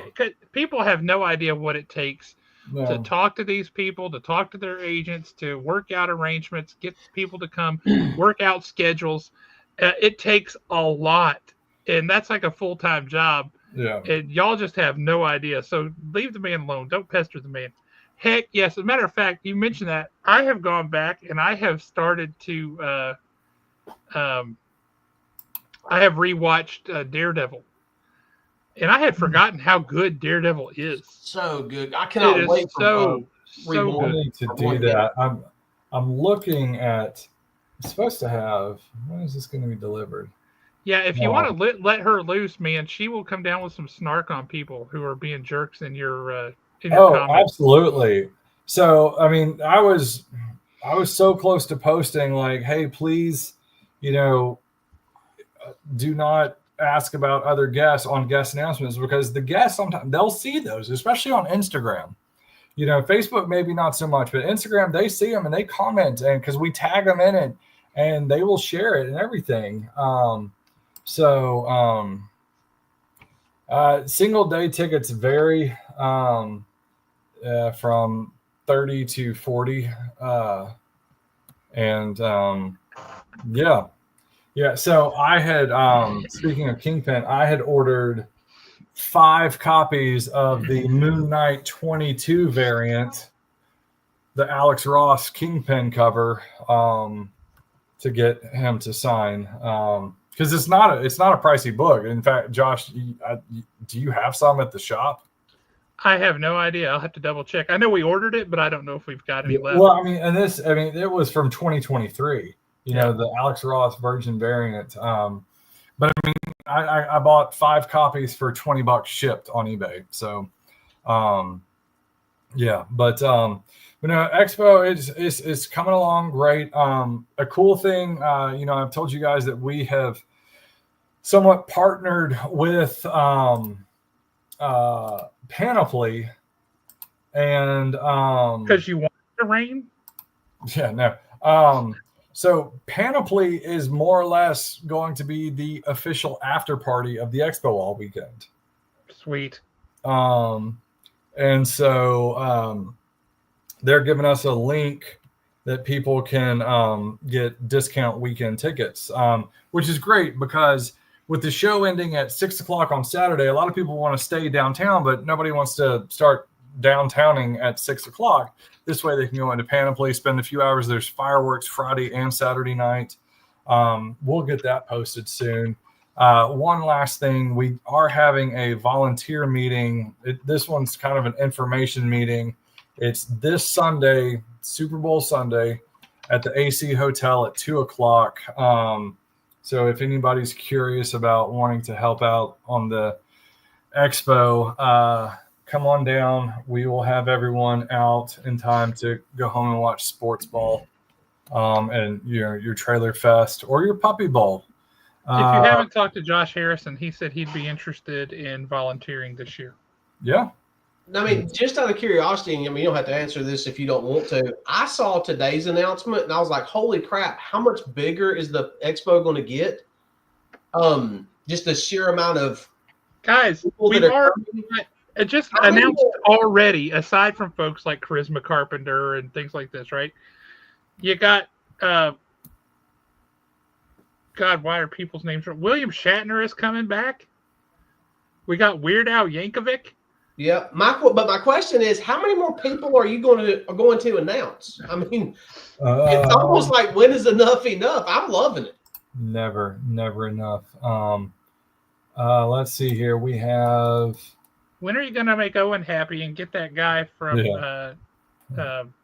People have no idea what it takes to talk to these people, to talk to their agents, to work out arrangements, get people to come, work out schedules. It takes a lot, and that's like a full-time job. Yeah. And y'all just have no idea. So leave the man alone. Don't pester the man. Heck, yes. As a matter of fact, you mentioned that. I have gone back and I have started to I have rewatched Daredevil. And I had forgotten how good Daredevil is. So good. I cannot wait for so good. I need to do that. I'm looking at, it's supposed to have, when is this going to be delivered? Yeah, if you want to let her loose, man, she will come down with some snark on people who are being jerks in your comments. Absolutely. So, I mean, I was so close to posting like, hey, please, you know, do not ask about other guests on guest announcements, because the guests sometimes they'll see those, especially on Instagram. You know, Facebook maybe not so much, but Instagram, they see them and they comment, and because we tag them in it and they will share it and everything. Single day tickets vary from 30 to 40. Yeah. Yeah, so I had, speaking of Kingpin, I had ordered 5 copies of the Moon Knight 22 variant, the Alex Ross Kingpin cover, to get him to sign. Because it's not a pricey book. In fact, Josh, do you have some at the shop? I have no idea. I'll have to double check. I know we ordered it, but I don't know if we've got any left. Well, I mean, it was from 2023. The Alex Ross Virgin variant. But I mean, I bought 5 copies for $20 shipped on eBay. So, yeah. But Expo is coming along great. A cool thing, I've told you guys that we have somewhat partnered with Panoply, and because you want it to rain. Yeah, no. So Panoply is more or less going to be the official after party of the expo all weekend. Sweet. And so they're giving us a link that people can get discount weekend tickets, which is great because with the show ending at 6:00 on Saturday, a lot of people want to stay downtown, but nobody wants to start downtowning at 6:00. This way they can go into Panoply, spend a few hours. There's fireworks Friday and Saturday night. We'll get that posted soon. One last thing, we are having a volunteer meeting. This one's kind of an information meeting. It's this Sunday, Super Bowl Sunday, at the AC Hotel at 2:00. So if anybody's curious about wanting to help out on the expo, come on down. We will have everyone out in time to go home and watch sports ball, and your trailer fest or your puppy bowl. If you haven't talked to Josh Harrison, he said he'd be interested in volunteering this year. Yeah. I mean, just out of curiosity, and you don't have to answer this if you don't want to. I saw today's announcement, and I was like, "Holy crap! How much bigger is the expo going to get?" Just the sheer amount of guys. We've already just announced already. Aside from folks like Charisma Carpenter and things like this, right? You got God. Why are people's names wrong? William Shatner is coming back. We got Weird Al Yankovic. Yeah, but my question is, how many more people are you going to announce? I mean, it's almost like when is enough? I'm loving it. Never enough. Let's see here. We have. When are you going to make Owen happy and get that guy from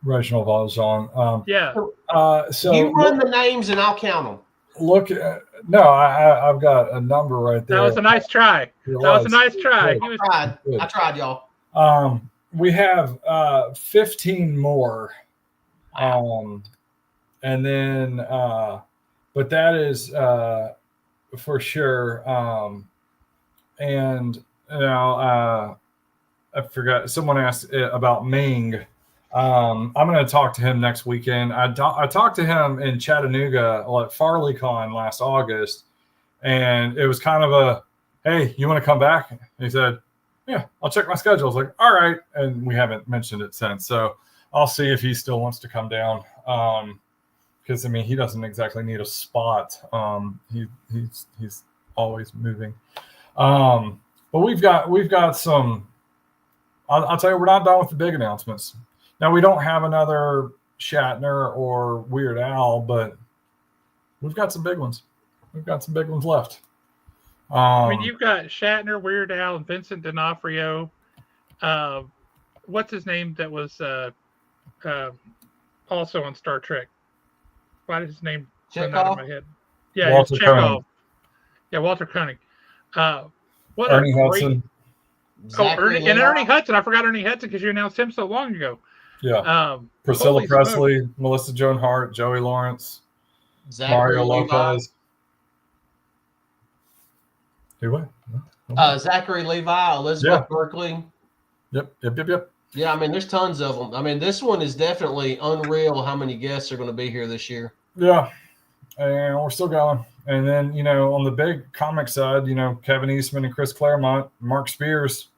Reginald Valjean? Yeah. So you run the names and I'll count them. Look, I've got a number right there. That was a nice try. I tried, y'all. We have 15 more. And then, but that is for sure. And now I forgot. Someone asked about Ming. I'm going to talk to him next weekend. I talked to him in Chattanooga at FarleyCon last August, and it was kind of a, hey, you want to come back? And he said, yeah, I'll check my schedule. I was like, all right. And we haven't mentioned it since. So I'll see if he still wants to come down. Because, I mean, he doesn't exactly need a spot. He's always moving. But we've got some, I'll tell you, we're not done with the big announcements. Now, we don't have another Shatner or Weird Al, but we've got some big ones. We've got some big ones left. I mean, you've got Shatner, Weird Al, and Vincent D'Onofrio. What's his name that was also on Star Trek? Why did his name run out of my head? Yeah, Walter Chekhov. Yeah, Walter Koenig. What Ernie Hudson. Ernie Hudson. I forgot Ernie Hudson because you announced him so long ago. Yeah. Priscilla Presley, Melissa Joan Hart, Joey Lawrence, Mario Lopez. Who what? Zachary Levi, Elizabeth Berkley. Yep. Yeah, I mean, there's tons of them. I mean, this one is definitely unreal how many guests are going to be here this year. Yeah, and we're still going. And then, on the big comic side, Kevin Eastman and Chris Claremont, Mark Spears.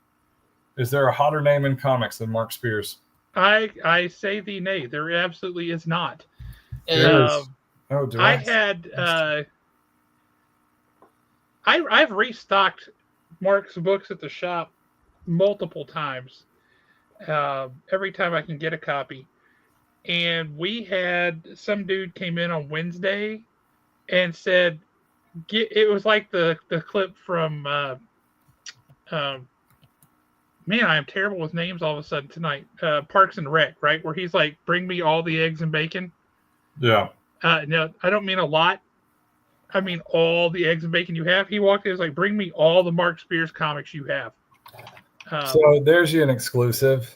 Is there a hotter name in comics than Mark Spears? I say thee nay. There absolutely is not. And I had I've restocked Mark's books at the shop multiple times. Every time I can get a copy. And we had some dude came in on Wednesday and said, it was like the clip from, man, I am terrible with names all of a sudden tonight. Parks and Rec, right? Where he's like, bring me all the eggs and bacon. Yeah. No, I don't mean a lot. I mean all the eggs and bacon you have. He walked in and was like, bring me all the Mark Spears comics you have. So there's you an exclusive.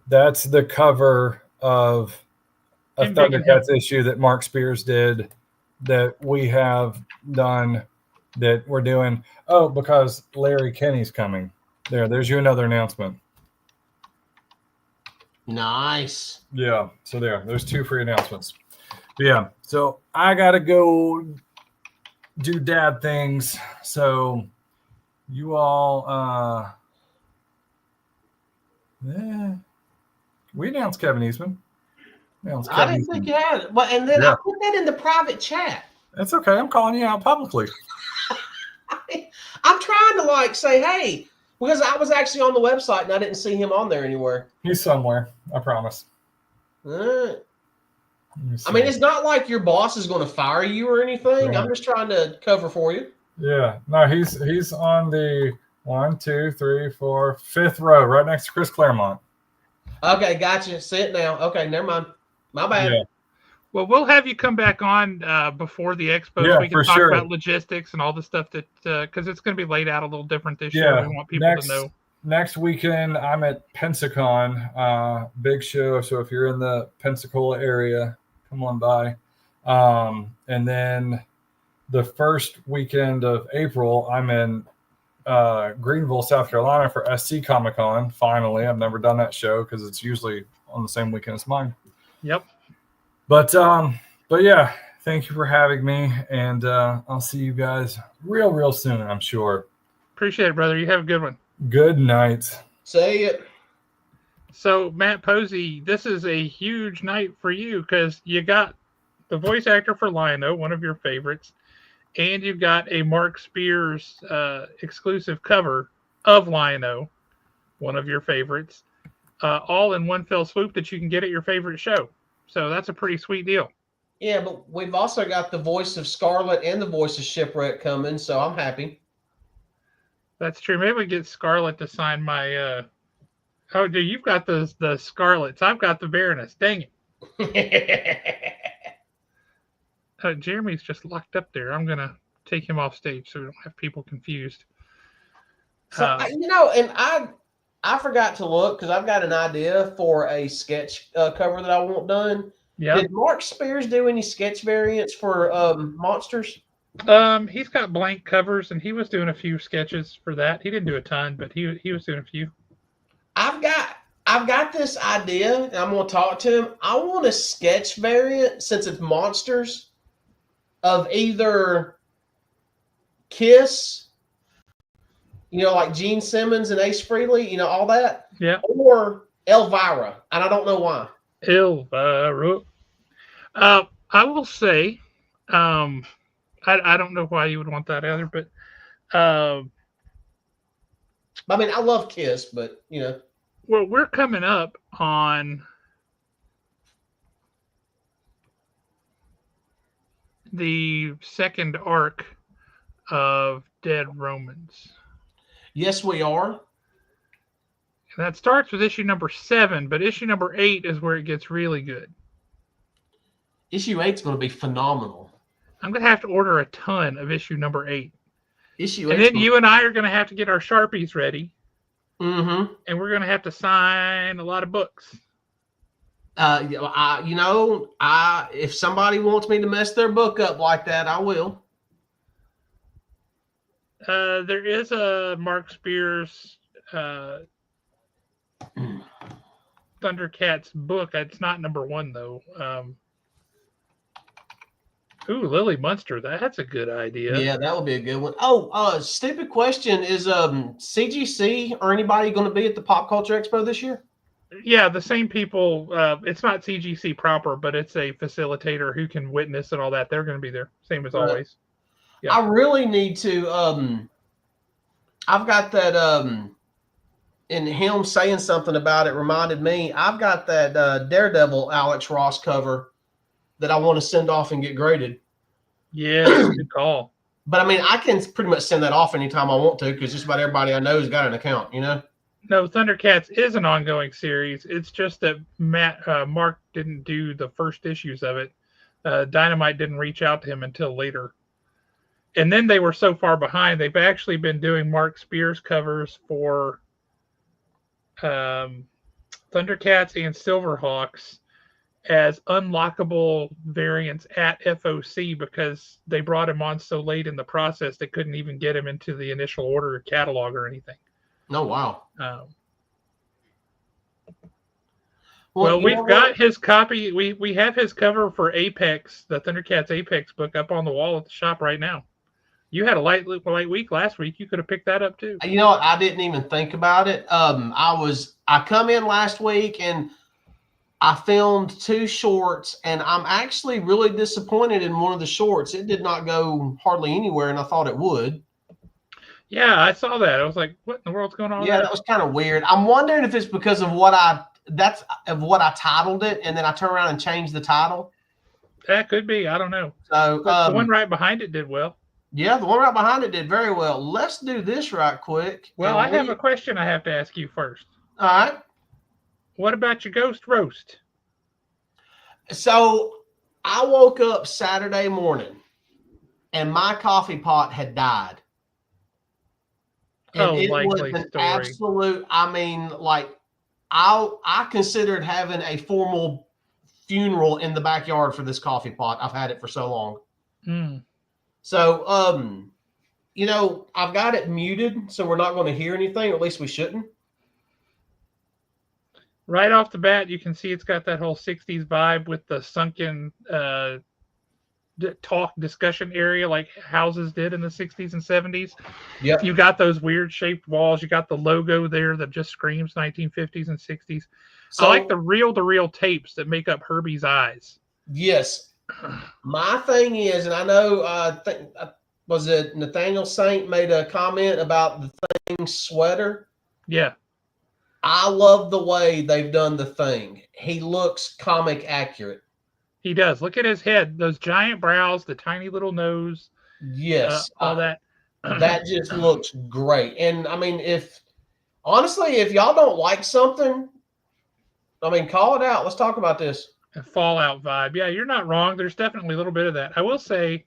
That's the cover of a Thundercats issue that Mark Spears did that we have done that we're doing. Oh, because Larry Kenny's coming. There's you another announcement. Nice. Yeah. So there's 2 free announcements. But yeah. So I got to go do dad things. So you all, we announced Kevin Eastman. I didn't think you had it. Well, and then I put that in the private chat. That's okay. I'm calling you out publicly. I'm trying to say, hey, because I was actually on the website and I didn't see him on there anywhere. He's somewhere. I promise. I mean, it's not like your boss is going to fire you or anything. Yeah. I'm just trying to cover for you. Yeah. No, he's on the 1, 2, 3, 4, 5th row, right next to Chris Claremont. Okay, gotcha. See it now. Okay, never mind. My bad. Yeah. Well, we'll have you come back on before the expo so we can talk about logistics and all the stuff that because it's going to be laid out a little different this year. We want people to know. Next weekend, I'm at Pensacon, big show. So if you're in the Pensacola area, come on by. And then the first weekend of April, I'm in Greenville, South Carolina for SC Comic Con. Finally, I've never done that show because it's usually on the same weekend as mine. Yep. But yeah, thank you for having me, and I'll see you guys real soon, I'm sure. Appreciate it, brother. You have a good one. Good night. Say it. So, Matt Posey, this is a huge night for you because you got the voice actor for Lion-O, one of your favorites, and you've got a Mark Spears exclusive cover of Lion-O, one of your favorites, all in one fell swoop that you can get at your favorite show. So that's a pretty sweet deal. Yeah, but we've also got the voice of Scarlet and the voice of Shipwreck coming, so I'm happy. That's true. Maybe we get Scarlet to sign my oh, dude, you've got the Scarlets. I've got the Baroness. Dang it. Jeremy's just locked up there. I'm going to take him off stage so we don't have people confused. So, and I forgot to look because I've got an idea for a sketch cover that I want done. Yeah. Did Mark Spears do any sketch variants for Monsters? He's got blank covers, and he was doing a few sketches for that. He didn't do a ton, but he was doing a few. I've got this idea, and I'm going to talk to him. I want a sketch variant, since it's Monsters, of either Kiss, like Gene Simmons and Ace Frehley, all that. Yeah. Or Elvira, and I don't know why. Elvira. I will say, I don't know why you would want that either, but I mean, I love Kiss, but Well, we're coming up on the second arc of Dead Romans. Yes, we are. And that starts with issue number 7, but issue number 8 is where it gets really good. Issue 8 is going to be phenomenal. I'm going to have to order a ton of issue number 8. Issue 8. And then you and I are going to have to get our Sharpies ready. Mm-hmm. And we're going to have to sign a lot of books. If somebody wants me to mess their book up like that, I will. There is a Mark Spears Thundercats book. It's not number 1 though. Lily Munster. That's a good idea. Yeah, that would be a good one. Oh, stupid question. Is CGC or anybody going to be at the Pop Culture Expo this year? Yeah, the same people. It's not CGC proper, but it's a facilitator who can witness and all that. They're going to be there, same as always. Yeah. I really need to. I've got that. And him saying something about it reminded me. I've got that Daredevil Alex Ross cover that I want to send off and get graded. Yes, good call. But I mean, I can pretty much send that off anytime I want to because just about everybody I know has got an account, you know? No, Thundercats is an ongoing series. It's just that Mark didn't do the first issues of it. Dynamite didn't reach out to him until later. And then they were so far behind, they've actually been doing Mark Spears covers for Thundercats and Silverhawks as unlockable variants at FOC because they brought him on so late in the process they couldn't even get him into the initial order catalog or anything. Oh, wow. Well, we've got his copy. We have his cover for Apex, the Thundercats Apex book, up on the wall at the shop right now. You had a light week last week. You could have picked that up too. You know what? I didn't even think about it. I come in last week and I filmed 2 shorts, and I'm actually really disappointed in one of the shorts. It did not go hardly anywhere, and I thought it would. Yeah, I saw that. I was like, "What in the world's going on?" Yeah, that was kind of weird. I'm wondering if it's because of what I titled it, and then I turn around and change the title. That could be. I don't know. So the one right behind it did well. Yeah, the one right behind it did very well. Let's do this right quick. Well, I have a question I have to ask you first. All right. What about your ghost roast? So I woke up Saturday morning and my coffee pot had died. And it was an absolute, I mean, like I considered having a formal funeral in the backyard for this coffee pot. I've had it for so long. Mm. So, you know, I've got it muted, so we're not going to hear anything, or at least we shouldn't. Right off the bat, you can see it's got that whole 60s vibe with the sunken discussion area like houses did in the 60s and 70s. Yep. You got those weird shaped walls. You got the logo there that just screams 1950s and 60s. So, I like the reel-to-reel tapes that make up Herbie's eyes. Yes. My thing is, and I know, was it Nathaniel Saint made a comment about the Thing sweater? Yeah. I love the way they've done the Thing. He looks comic accurate. He does. Look at his head, those giant brows, the tiny little nose. Yes. All that. That just looks great. And I mean, if y'all don't like something, I mean, call it out. Let's talk about this. A Fallout vibe. Yeah, you're not wrong. There's definitely a little bit of that. I will say,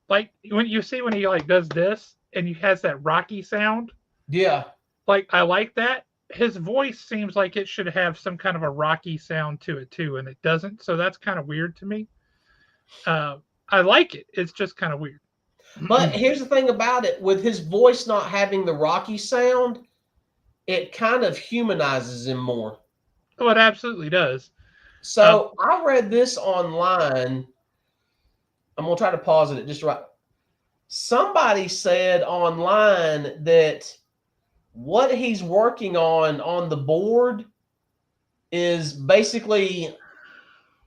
like when he like does this and he has that rocky sound. Yeah. Like I like that. His voice seems like it should have some kind of a rocky sound to it too, and it doesn't. So that's kind of weird to me. I like it. It's just kind of weird. But here's the thing about it. With his voice not having the rocky sound, it kind of humanizes him more. Oh, it absolutely does. So I read this online. I'm going to try to pause it just right. Somebody said online that what he's working on the board is basically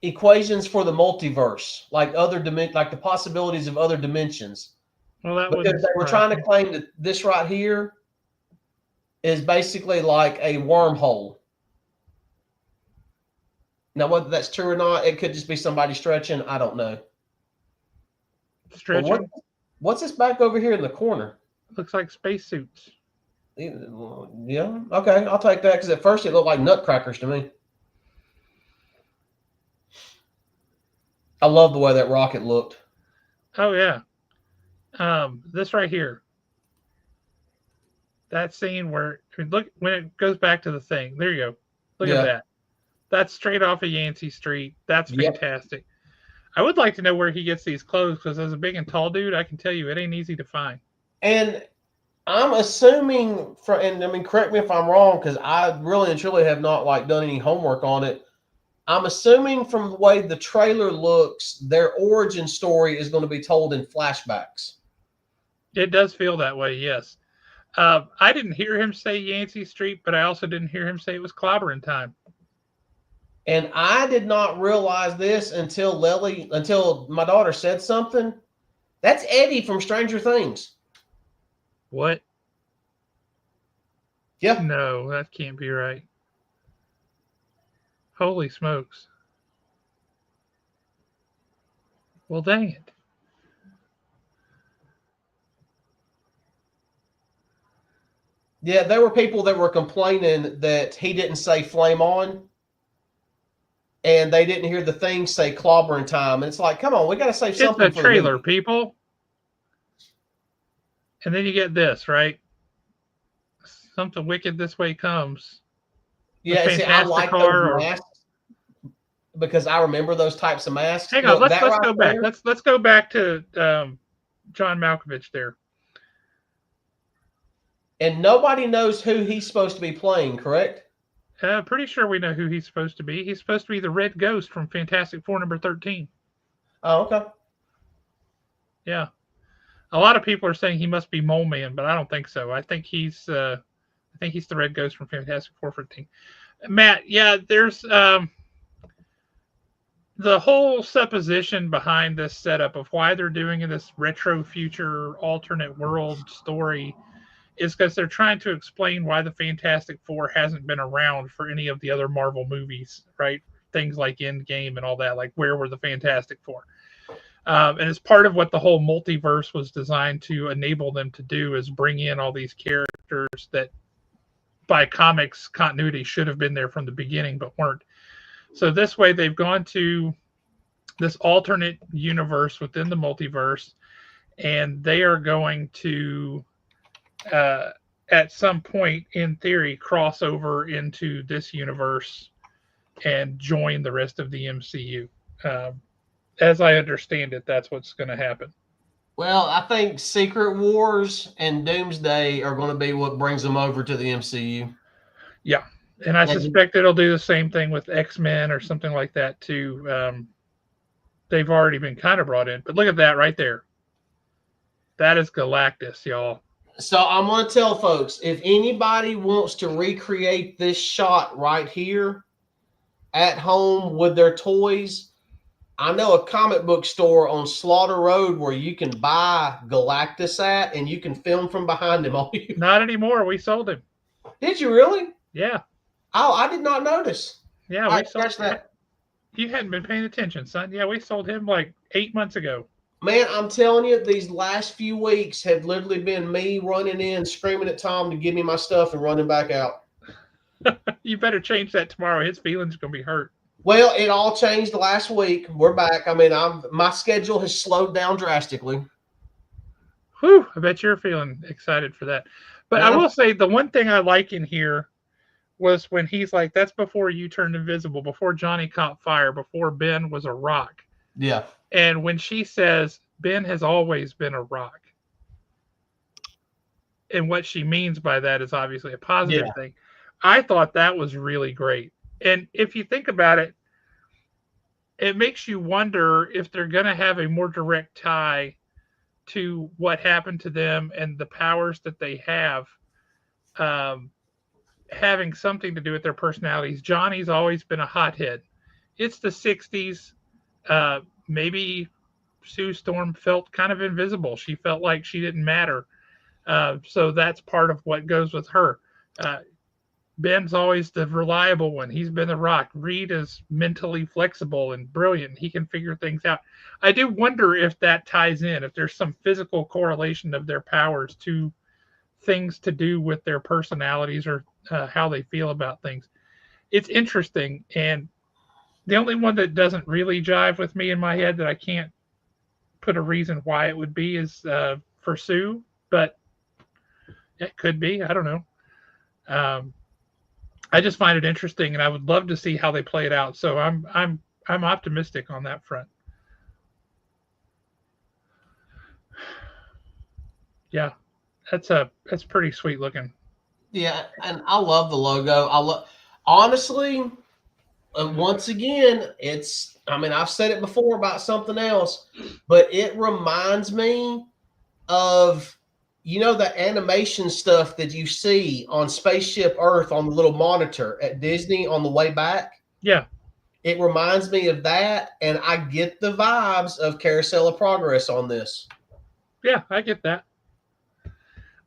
equations for the multiverse, like like the possibilities of other dimensions. Well, because they were trying to claim that this right here is basically like a wormhole. Now, whether that's true or not, it could just be somebody stretching. I don't know. Stretching? What's this back over here in the corner? Looks like spacesuits. Yeah. Okay, I'll take that because at first it looked like nutcrackers to me. I love the way that rocket looked. Oh yeah. This right here. That scene where look when it goes back to the Thing. There you go. Look at that. That's straight off of Yancey Street. That's fantastic. Yep. I would like to know where he gets these clothes because as a big and tall dude, I can tell you it ain't easy to find. And I'm assuming, and I mean, correct me if I'm wrong, because I really and truly have not like done any homework on it. I'm assuming from the way the trailer looks, their origin story is going to be told in flashbacks. It does feel that way, yes. I didn't hear him say Yancey Street, but I also didn't hear him say it was clobbering time. And I did not realize this until my daughter said something That's Eddie from Stranger Things. What? Yeah. No, that can't be right. Holy smokes. Well, dang it. Yeah, there were people that were complaining that he didn't say flame on, and they didn't hear the thing say clobbering time. And it's like, come on, we got to save It's something a for the trailer, movie. people. And then you get this, right? Something wicked this way comes. Yeah, see, I like those Fantasticar masks because I remember those types of masks. Hang on, Look, let's right go back. there, Let's go back to John Malkovich there. and nobody knows who he's supposed to be playing, correct? Pretty sure we know who he's supposed to be. He's supposed to be the Red Ghost from Fantastic Four number 13. Oh, okay. Yeah. A lot of people are saying he must be Mole Man, but I don't think so. I think he's the Red Ghost from Fantastic Four 13. Matt, yeah, there's the whole supposition behind this setup of why they're doing this retro future alternate world story is because they're trying to explain why the Fantastic Four hasn't been around for any of the other Marvel movies, right? Things like Endgame and all that. Like, where were the Fantastic Four? And it's part of what the whole multiverse was designed to enable them to do, is bring in all these characters that by comics continuity should have been there from the beginning but weren't. So this way they've gone to this alternate universe within the multiverse, and they are going to at some point, in theory, cross over into this universe and join the rest of the MCU. As I understand it, that's what's going to happen. Well, I think Secret Wars and Doomsday are going to be what brings them over to the MCU. Yeah, and I suspect it'll do the same thing with X-Men or something like that too. They've already been kind of brought in, but look at that right there. That is Galactus, y'all. So I'm going to tell folks, if anybody wants to recreate this shot right here at home with their toys, I know a comic book store on Slaughter Road where you can buy Galactus at, and you can film from behind him. Not anymore. We sold him. Did you really? Yeah. Oh, I did not notice. Yeah, we sold that. You hadn't been paying attention, son. Yeah, we sold him like 8 months ago. Man, I'm telling you, these last few weeks have literally been me running in, screaming at Tom to give me my stuff and running back out. You better change that tomorrow. His feelings are going to be hurt. Well, it all changed last week. We're back. I mean, my schedule has slowed down drastically. Whew, I bet you're feeling excited for that. But I will say the one thing I like in here was when he's like, that's before you turned invisible, before Johnny caught fire, before Ben was a rock. Yeah. And when she says, Ben has always been a rock. And what she means by that is obviously a positive thing. I thought that was really great. And if you think about it, it makes you wonder if they're going to have a more direct tie to what happened to them and the powers that they have, having something to do with their personalities. Johnny's always been a hothead. It's the 60s. Maybe Sue Storm felt kind of invisible. She felt like she didn't matter. So that's part of what goes with her. Ben's always the reliable one. He's been the rock. Reed is mentally flexible and brilliant. He can figure things out. I do wonder if that ties in, if there's some physical correlation of their powers to things to do with their personalities or how they feel about things. It's interesting. And the only one that doesn't really jive with me in my head that I can't put a reason why it would be is for Sue, but it could be. I don't know. I just find it interesting, and I would love to see how they play it out. So I'm optimistic on that front. Yeah, that's pretty sweet looking. Yeah, and I love the logo. Honestly, once again, I've said it before about something else, but it reminds me of, the animation stuff that you see on Spaceship Earth on the little monitor at Disney on the way back. Yeah. It reminds me of that, and I get the vibes of Carousel of Progress on this. Yeah, I get that.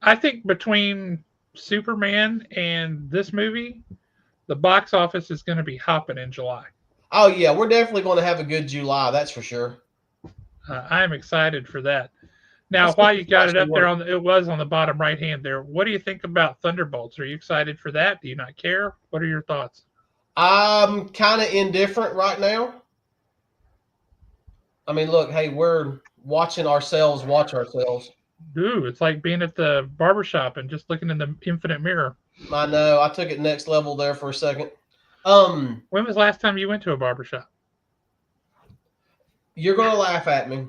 I think between Superman and this movie, the box office is going to be hopping in July. Oh yeah, we're definitely going to have a good July. That's for sure. I'm excited for that. Now, Let's while get you this got it actually up there work. on it was on the bottom right hand there. What do you think about Thunderbolts? Are you excited for that? Do you not care? What are your thoughts? I'm kind of indifferent right now. I mean, look, hey, we're watching ourselves watch ourselves. Ooh, it's like being at the barbershop and just looking in the infinite mirror. I know. I took it next level there for a second. When was the last time you went to a barbershop? You're gonna laugh at me.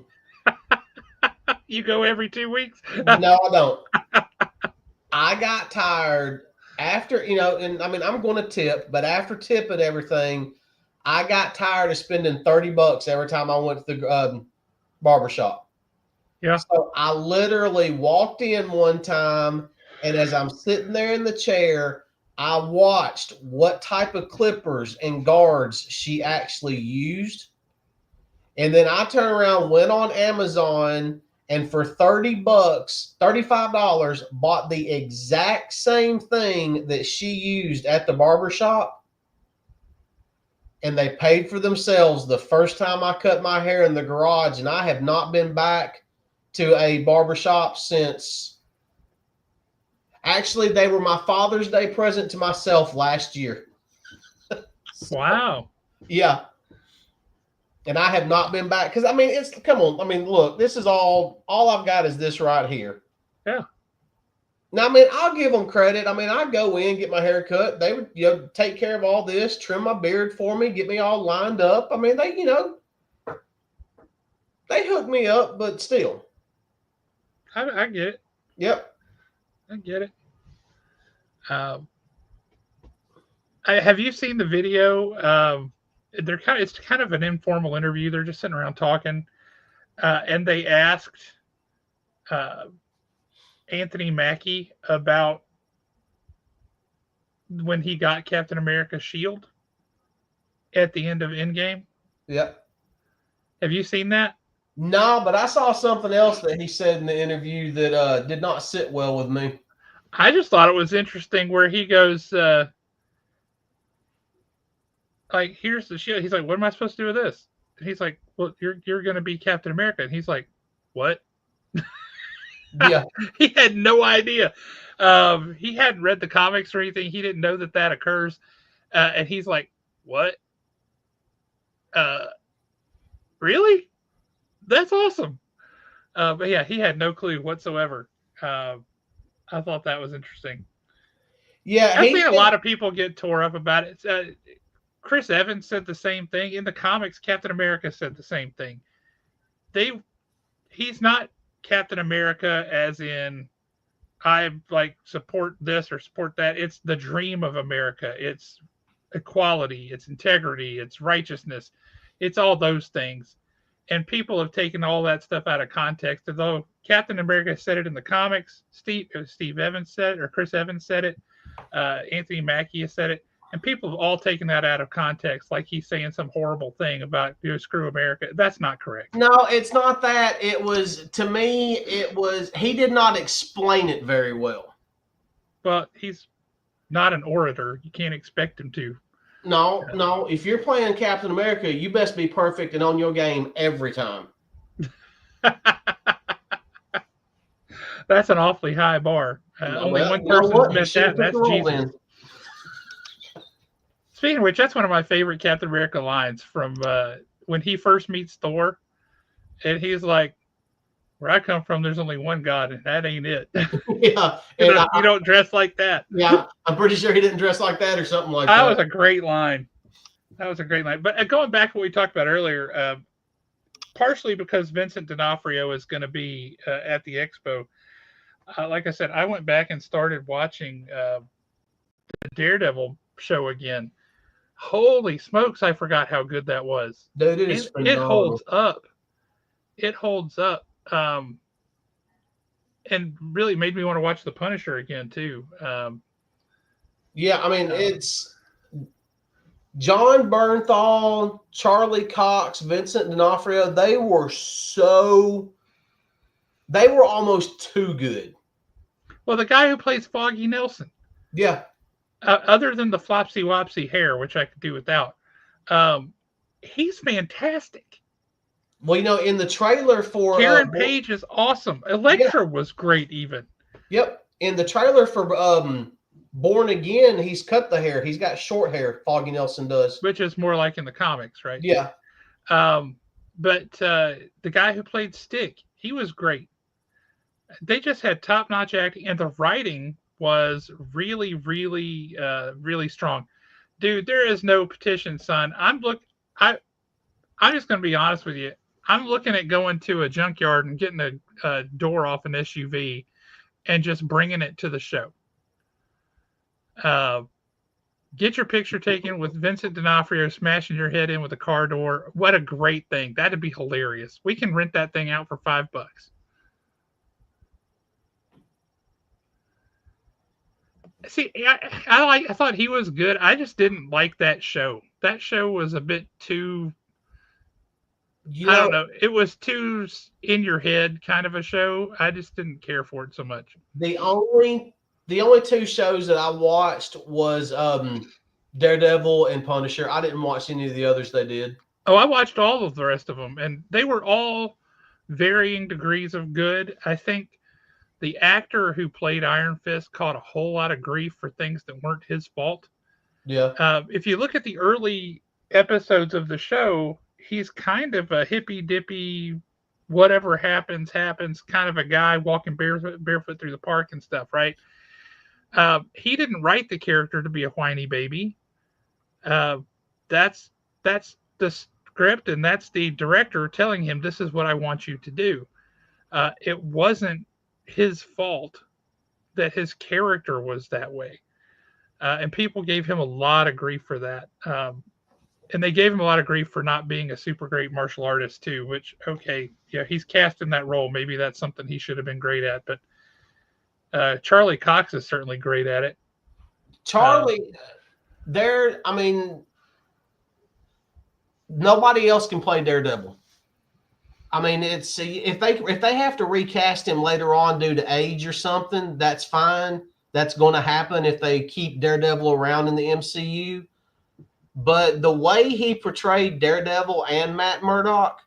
You go every 2 weeks? No, I don't. I got tired after, and I mean, I'm going to tip, but after tipping everything, I got tired of spending $30 every time I went to the barbershop. Yeah. So I literally walked in one time, and as I'm sitting there in the chair, I watched what type of clippers and guards she actually used. And then I turned around, went on Amazon, and for $30, $35, bought the exact same thing that she used at the barbershop. And they paid for themselves the first time I cut my hair in the garage. And I have not been back to a barbershop since. Actually, they were my Father's Day present to myself last year. Wow. Yeah. And I have not been back because I mean, come on. I mean, look, this is all I've got is this right here. Yeah. Now, I mean, I'll give them credit. I mean, I go in, get my hair cut. They would, take care of all this, trim my beard for me, get me all lined up. I mean, they hooked me up, but still. I get it. Yep. I get it. Have you seen the video? It's kind of an informal interview. They're just sitting around talking, and they asked Anthony Mackie about when he got Captain America's shield at the end of Endgame. Yep. Have you seen that? No, but I saw something else that he said in the interview that did not sit well with me. I just thought it was interesting where he goes, like, here's the shield. He's like, what am I supposed to do with this? And he's like, well, you're going to be Captain America. And he's like, what? Yeah. He had no idea. He hadn't read the comics or anything. He didn't know that occurs. And he's like, what? Really? That's awesome. But yeah, he had no clue whatsoever. I thought that was interesting. Yeah. I've seen a lot of people get tore up about it. Chris Evans said the same thing. In the comics, Captain America said the same thing. He's not Captain America as in I like support this or support that. It's the dream of America. It's equality, it's integrity, it's righteousness. It's all those things. And people have taken all that stuff out of context. Although Captain America said it in the comics, Steve Evans said it, or Chris Evans said it, Anthony Mackie has said it, and people have all taken that out of context, like he's saying some horrible thing about screw America. That's not correct. No, it's not that. It was, to me, he did not explain it very well. But he's not an orator. You can't expect him to. No. If you're playing Captain America, you best be perfect and on your game every time. That's an awfully high bar. Only one person's met that, and that's Jesus. Speaking of which, that's one of my favorite Captain America lines from when he first meets Thor. And he's like, where I come from, there's only one God, and that ain't it. Yeah. You don't dress like that. Yeah, I'm pretty sure he didn't dress like that or something like that. That was a great line. But going back to what we talked about earlier, partially because Vincent D'Onofrio is going to be at the expo. Like I said, I went back and started watching the Daredevil show again. Holy smokes, I forgot how good that was. Dude, it holds up. It holds up. And really made me want to watch The Punisher again, too. Yeah, I mean, it's John Bernthal, Charlie Cox, Vincent D'Onofrio. They were so They were almost too good. Well, the guy who plays Foggy Nelson, Yeah. Other than the flopsy wopsy hair, which I could do without, he's fantastic. Well, in the trailer for Karen Page is awesome. Elektra was great, even. Yep. In the trailer for Born Again, he's cut the hair. He's got short hair. Foggy Nelson does, which is more like in the comics, right? Yeah. But the guy who played Stick, he was great. They just had top-notch acting, and the writing was really, really, really strong. Dude, there is no petition, son. I'm just going to be honest with you. I'm looking at going to a junkyard and getting a door off an SUV and just bringing it to the show. Get your picture taken with Vincent D'Onofrio smashing your head in with a car door. What a great thing. That'd be hilarious. We can rent that thing out for $5. See, I thought he was good. I just didn't like that show. That show was a bit too, I don't know. It was too in your head kind of a show. I just didn't care for it so much. The only two shows that I watched was Daredevil and Punisher. I didn't watch any of the others they did. Oh, I watched all of the rest of them, and they were all varying degrees of good. I think the actor who played Iron Fist caught a whole lot of grief for things that weren't his fault. Yeah. If you look at the early episodes of the show, he's kind of a hippy-dippy, whatever happens kind of a guy walking barefoot through the park and stuff, right? He didn't write the character to be a whiny baby. That's the script, and that's the director telling him, this is what I want you to do. It wasn't his fault that his character was that way. And people gave him a lot of grief for that. And they gave him a lot of grief for not being a super great martial artist too, which, okay, yeah, he's cast in that role. Maybe that's something he should have been great at, but Charlie Cox is certainly great at it. Charlie, nobody else can play Daredevil. I mean, it's if they have to recast him later on due to age or something, that's fine. That's going to happen if they keep Daredevil around in the MCU. But the way he portrayed Daredevil and Matt Murdock,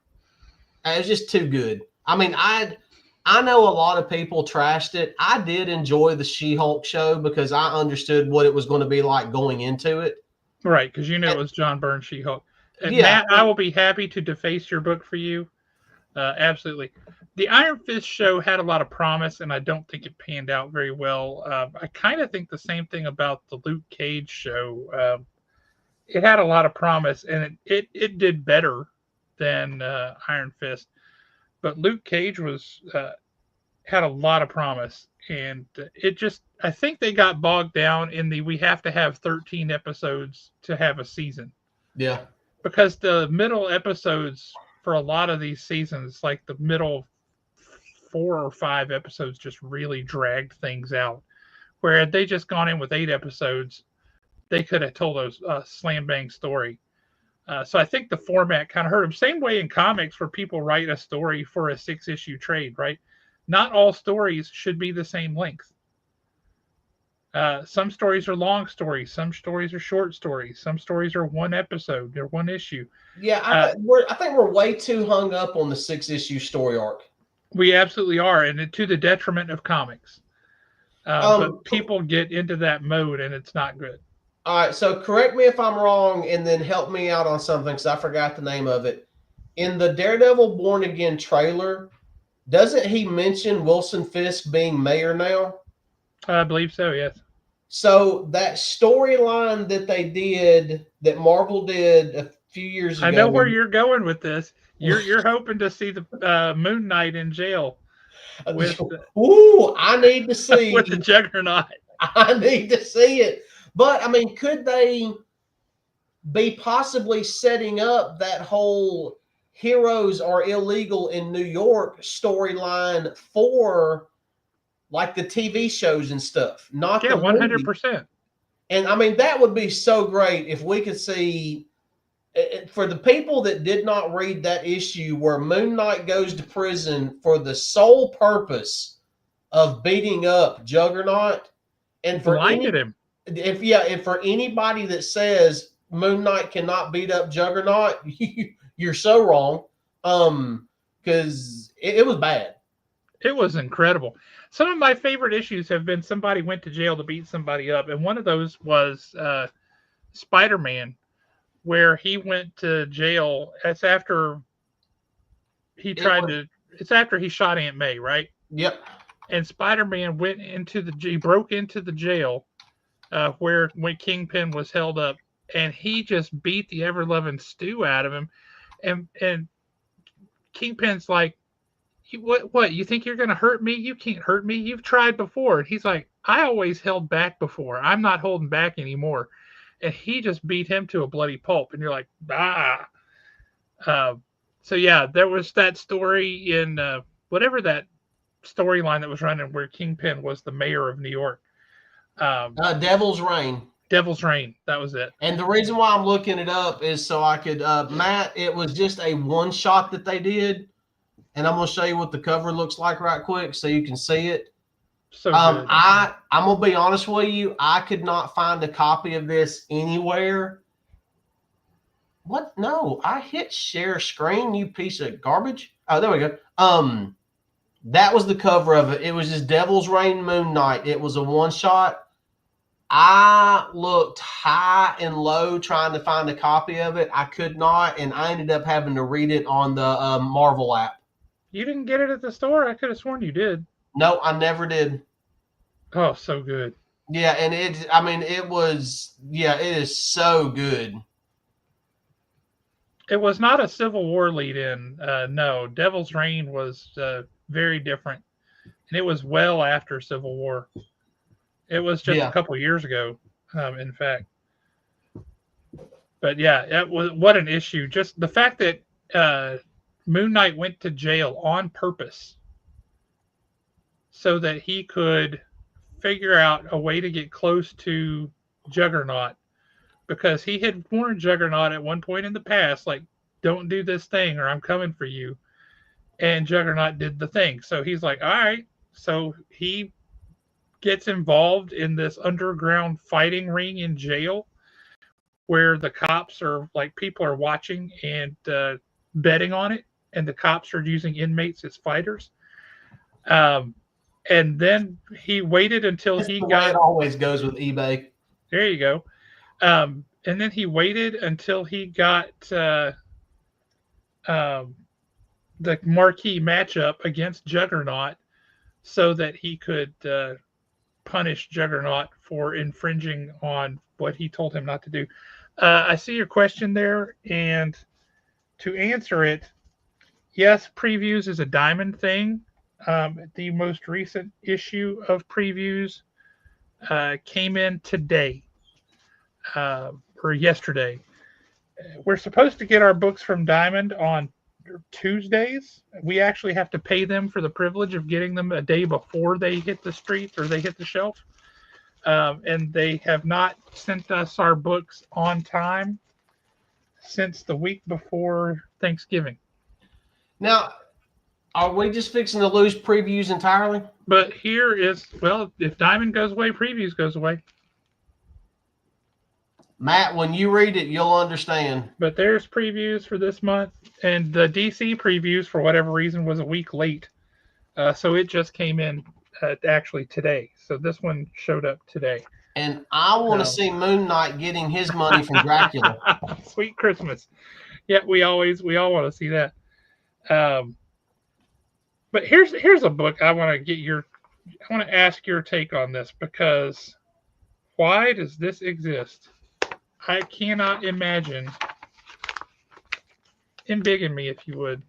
it was just too good. I mean, I know a lot of people trashed it. I did enjoy the She-Hulk show because I understood what it was going to be like going into it. Right, because it was John Byrne's She-Hulk. Yeah, Matt, I will be happy to deface your book for you. Absolutely. The Iron Fist show had a lot of promise, and I don't think it panned out very well. I kind of think the same thing about the Luke Cage show. It had a lot of promise, and it did better than Iron Fist. But Luke Cage had a lot of promise, and I think they got bogged down in we have to have 13 episodes to have a season. Yeah. Because the middle episodes for a lot of these seasons, like the middle 4 or 5 episodes, just really dragged things out. Where had they just gone in with 8 episodes, they could have told a slam bang story. So I think the format kind of hurt them. Same way in comics where people write a story for a 6-issue trade, right? Not all stories should be the same length. Some stories are long stories. Some stories are short stories. Some stories are 1 episode. They're 1 issue. Yeah, I think we're way too hung up on the 6-issue story arc. We absolutely are, and to the detriment of comics. But people get into that mode, and it's not good. All right, so correct me if I'm wrong, and then help me out on something because I forgot the name of it. In the Daredevil Born Again trailer, doesn't he mention Wilson Fisk being mayor now? I believe so, yes. So that storyline that Marvel did a few years ago. I know where you're going with this. You're hoping to see the Moon Knight in jail. I need to see with the Juggernaut. I need to see it. But I mean, could they be possibly setting up that whole heroes are illegal in New York storyline for like the TV shows and stuff? Not 100%. And I mean, that would be so great if we could see For the people that did not read that issue where Moon Knight goes to prison for the sole purpose of beating up Juggernaut, and for Blinded him. and for anybody that says Moon Knight cannot beat up Juggernaut, you're so wrong. Because it was bad. It was incredible. Some of my favorite issues have been somebody went to jail to beat somebody up, and one of those was Spider-Man, where he went to jail. It's after he it's after he shot Aunt May, right? Yep. And Spider-Man he broke into the jail when Kingpin was held up, and he just beat the ever-loving stew out of him. And Kingpin's like, what? You think you're going to hurt me? You can't hurt me. You've tried before. And he's like, I always held back before. I'm not holding back anymore. And he just beat him to a bloody pulp. And you're like, ah. So, yeah, there was that story in whatever that storyline that was running where Kingpin was the mayor of New York. Devil's Reign. Devil's Reign. That was it. And the reason why I'm looking it up is so I could, Matt, it was just a one shot that they did. And I'm going to show you what the cover looks like right quick so you can see it. So good. I'm going to be honest with you. I could not find a copy of this anywhere. What? No, I hit share screen, you piece of garbage. Oh, there we go. That was the cover of it. It was just Devil's Reign Moon Knight. It was a one shot. I looked high and low trying to find a copy of it. I could not, and I ended up having to read it on the Marvel app. You didn't get it at the store? I could have sworn you did. No, I never did. Oh, so good. Yeah, and it is so good. It was not a Civil War lead-in. No, Devil's Reign was very different. And it was well after Civil War. It was just a couple years ago, in fact. But yeah, what an issue. Just the fact that Moon Knight went to jail on purpose so that he could figure out a way to get close to Juggernaut, because he had warned Juggernaut at one point in the past, like, don't do this thing or I'm coming for you. And Juggernaut did the thing. So he's like, all right. So he gets involved in this underground fighting ring in jail where the cops are like, people are watching and betting on it. And the cops are using inmates as fighters. And then he waited until That's the way it always goes with eBay. There you go. And then he waited until he got the marquee matchup against Juggernaut so that he could punish Juggernaut for infringing on what he told him not to do. I see your question there, and to answer it, yes, previews is a Diamond thing. The most recent issue of previews came in today or yesterday. We're supposed to get our books from Diamond on Tuesdays. We actually have to pay them for the privilege of getting them a day before they hit the streets or they hit the shelf. And they have not sent us our books on time since the week before Thanksgiving. Now, are we just fixing to lose previews entirely? But here is, well, if Diamond goes away, previews goes away. Matt, when you read it, you'll understand. But there's previews for this month, and the DC previews, for whatever reason, was a week late. So it just came in actually today. So this one showed up today. And I want to see Moon Knight getting his money from Dracula. Sweet Christmas. Yeah, we all want to see that. But here's a book I want to ask your take on this, because why does this exist? I cannot imagine. Embiggen me, if you would.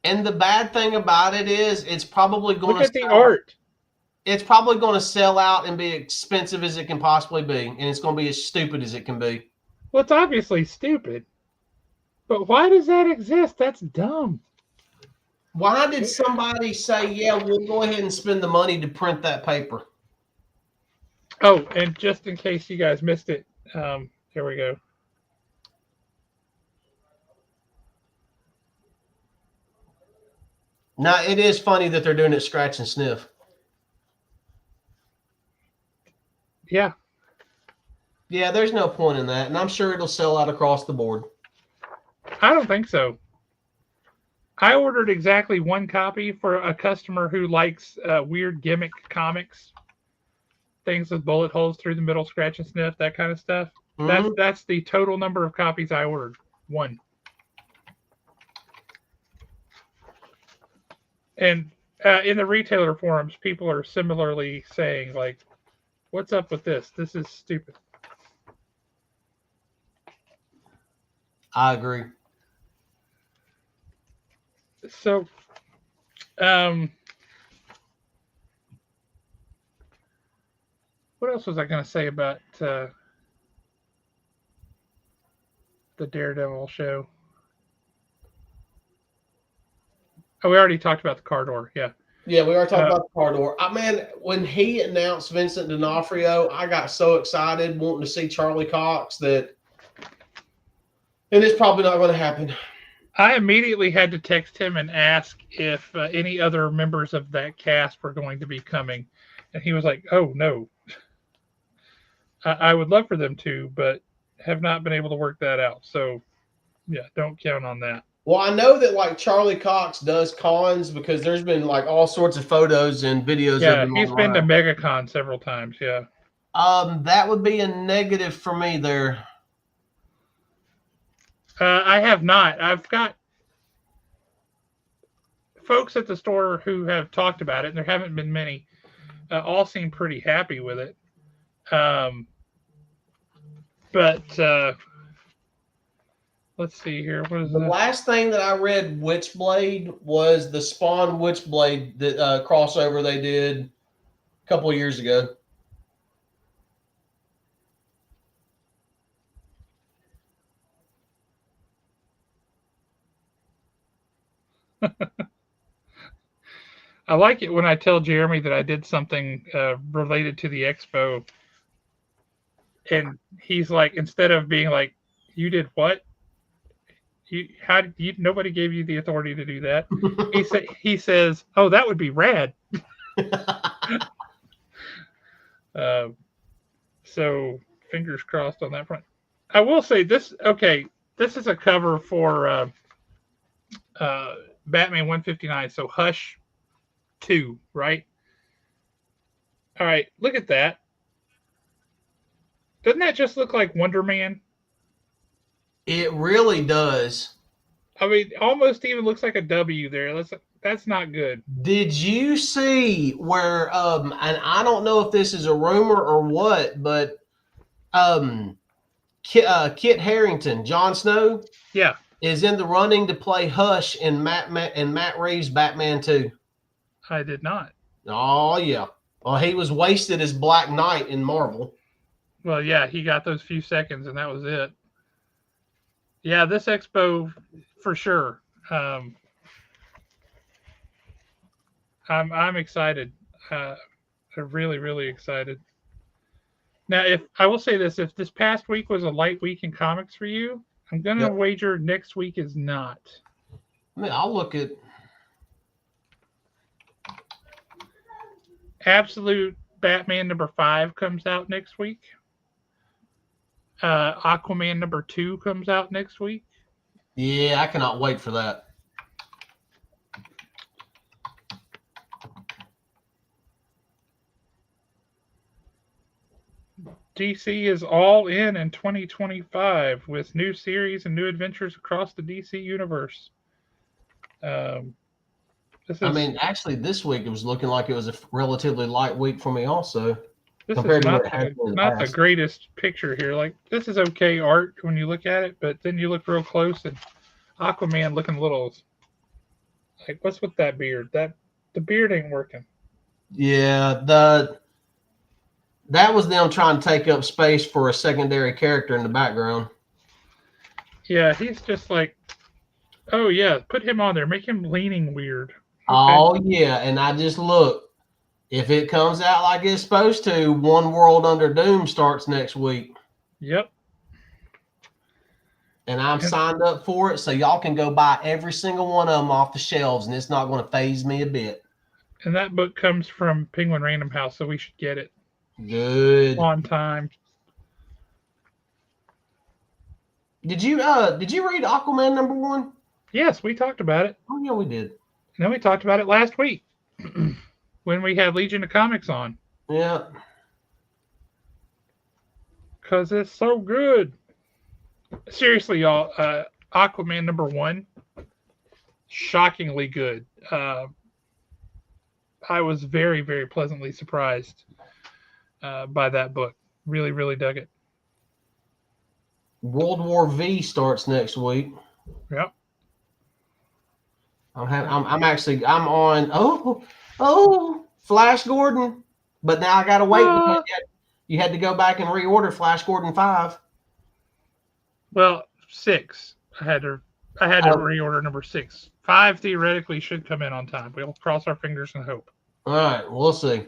And the bad thing about it is, it's probably going to look at the art. It's probably going to sell out and be expensive as it can possibly be, and it's going to be as stupid as it can be. Well, it's obviously stupid, but why does that exist? That's dumb. Why did somebody say, yeah, we'll go ahead and spend the money to print that paper? Oh, and just in case you guys missed it, here we go. Now, it is funny that they're doing it scratch and sniff. Yeah. Yeah, there's no point in that. And I'm sure it'll sell out across the board. I don't think so. I ordered exactly one copy for a customer who likes weird gimmick comics. Things with bullet holes through the middle, scratch and sniff, that kind of stuff. Mm-hmm. That's the total number of copies I ordered. One. And in the retailer forums, people are similarly saying, like, what's up with this? This is stupid. I agree. So, what else was I going to say about the Daredevil show? Oh, we already talked about the car door. Yeah. Yeah, we already talked about the car door. Man, when he announced Vincent D'Onofrio, I got so excited wanting to see Charlie Cox that, and it's probably not going to happen. I immediately had to text him and ask if any other members of that cast were going to be coming. And he was like, oh, no. I would love for them to, but have not been able to work that out. So, yeah, don't count on that. Well, I know that like Charlie Cox does cons because there's been like all sorts of photos and videos. Yeah, he's been to MegaCon several times. Yeah. That would be a negative for me there. I have not. I've got folks at the store who have talked about it, and there haven't been many. All seem pretty happy with it. But let's see here. What is the last thing that I read? Witchblade was the Spawn Witchblade that crossover they did a couple of years ago. I like it when I tell Jeremy that I did something related to the expo, and he's like, instead of being like, "You did what? How did you? Nobody gave you the authority to do that." He says, "Oh, that would be rad." So fingers crossed on that front. I will say this. Okay, this is a cover for Batman 159. So Hush 2, right? All right, look at that. Doesn't that just look like Wonder Man? It really does. I mean, almost even looks like a W there. That's not good. Did you see where and I don't know if this is a rumor or what, but Kit Harington, Jon Snow, yeah, is in the running to play Hush in Matt Reeves' Batman 2. I did not. Oh yeah. Well, he was wasted as Black Knight in Marvel. Well, yeah, he got those few seconds and that was it. Yeah, this expo for sure. I'm excited. I'm really, really excited. Now, if I will say this, if this past week was a light week in comics for you, I'm gonna wager next week is not. I mean, I'll look at Absolute Batman #5 comes out next week. Aquaman #2 comes out next week. Yeah, I cannot wait for that. DC is all in 2025 with new series and new adventures across the DC universe. Actually, this week it was looking like it was a relatively light week for me also. This is not the greatest picture here. Like, this is okay art when you look at it, but then you look real close and Aquaman looking a little like, what's with that beard? The beard ain't working. Yeah, that was them trying to take up space for a secondary character in the background. Yeah, he's just like, Oh yeah, put him on there. Make him leaning weird. Okay. Oh yeah, and I just look. If it comes out like it's supposed to, One World Under Doom starts next week. Yep. And I'm And, signed up for it, so y'all can go buy every single one of them off the shelves, and it's not going to phase me a bit. and that book comes from Penguin Random House, so we should get it Good. on time. Did you read Aquaman #1? Yes, we talked about it. Oh yeah, we did. And then we talked about it last week when we had Legion of Comics on. Yeah. Because it's so good. Seriously, y'all, Aquaman #1, shockingly good. I was very, very pleasantly surprised by that book. Really, really dug it. World War V starts next week. Yep. I'm on Flash Gordon, but now I gotta wait because you had to go back and reorder Flash Gordon 5. Well, 6. I had to reorder number 6. 5 theoretically should come in on time. We'll cross our fingers and hope. All right, we'll see.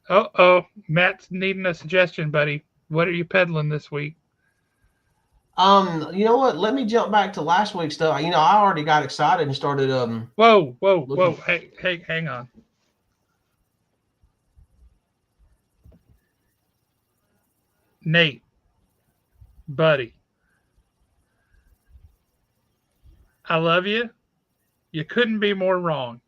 Oh, Matt's needing a suggestion, buddy. What are you peddling this week? You know what? Let me jump back to last week's stuff. I already got excited and started. Whoa! Hey, hang on. Nate, buddy, I love you. You couldn't be more wrong.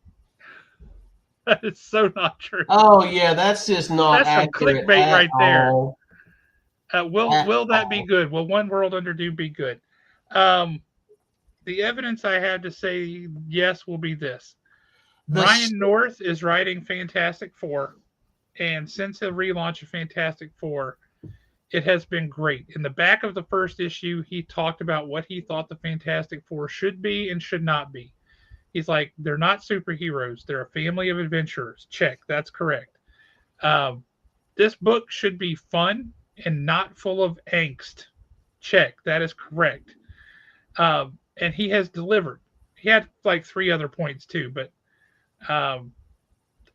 That is so not true. Oh yeah, that's just not. That's some clickbait right there. All. Will that be good? Will One World Under Doom be good? The evidence I had to say yes will be this. Ryan North is writing Fantastic Four, and since the relaunch of Fantastic Four, it has been great. In the back of the first issue, he talked about what he thought the Fantastic Four should be and should not be. He's like, they're not superheroes. They're a family of adventurers. Check. That's correct. This book should be fun and not full of angst. Check. That is correct. And he has delivered. He had like 3 other points too, but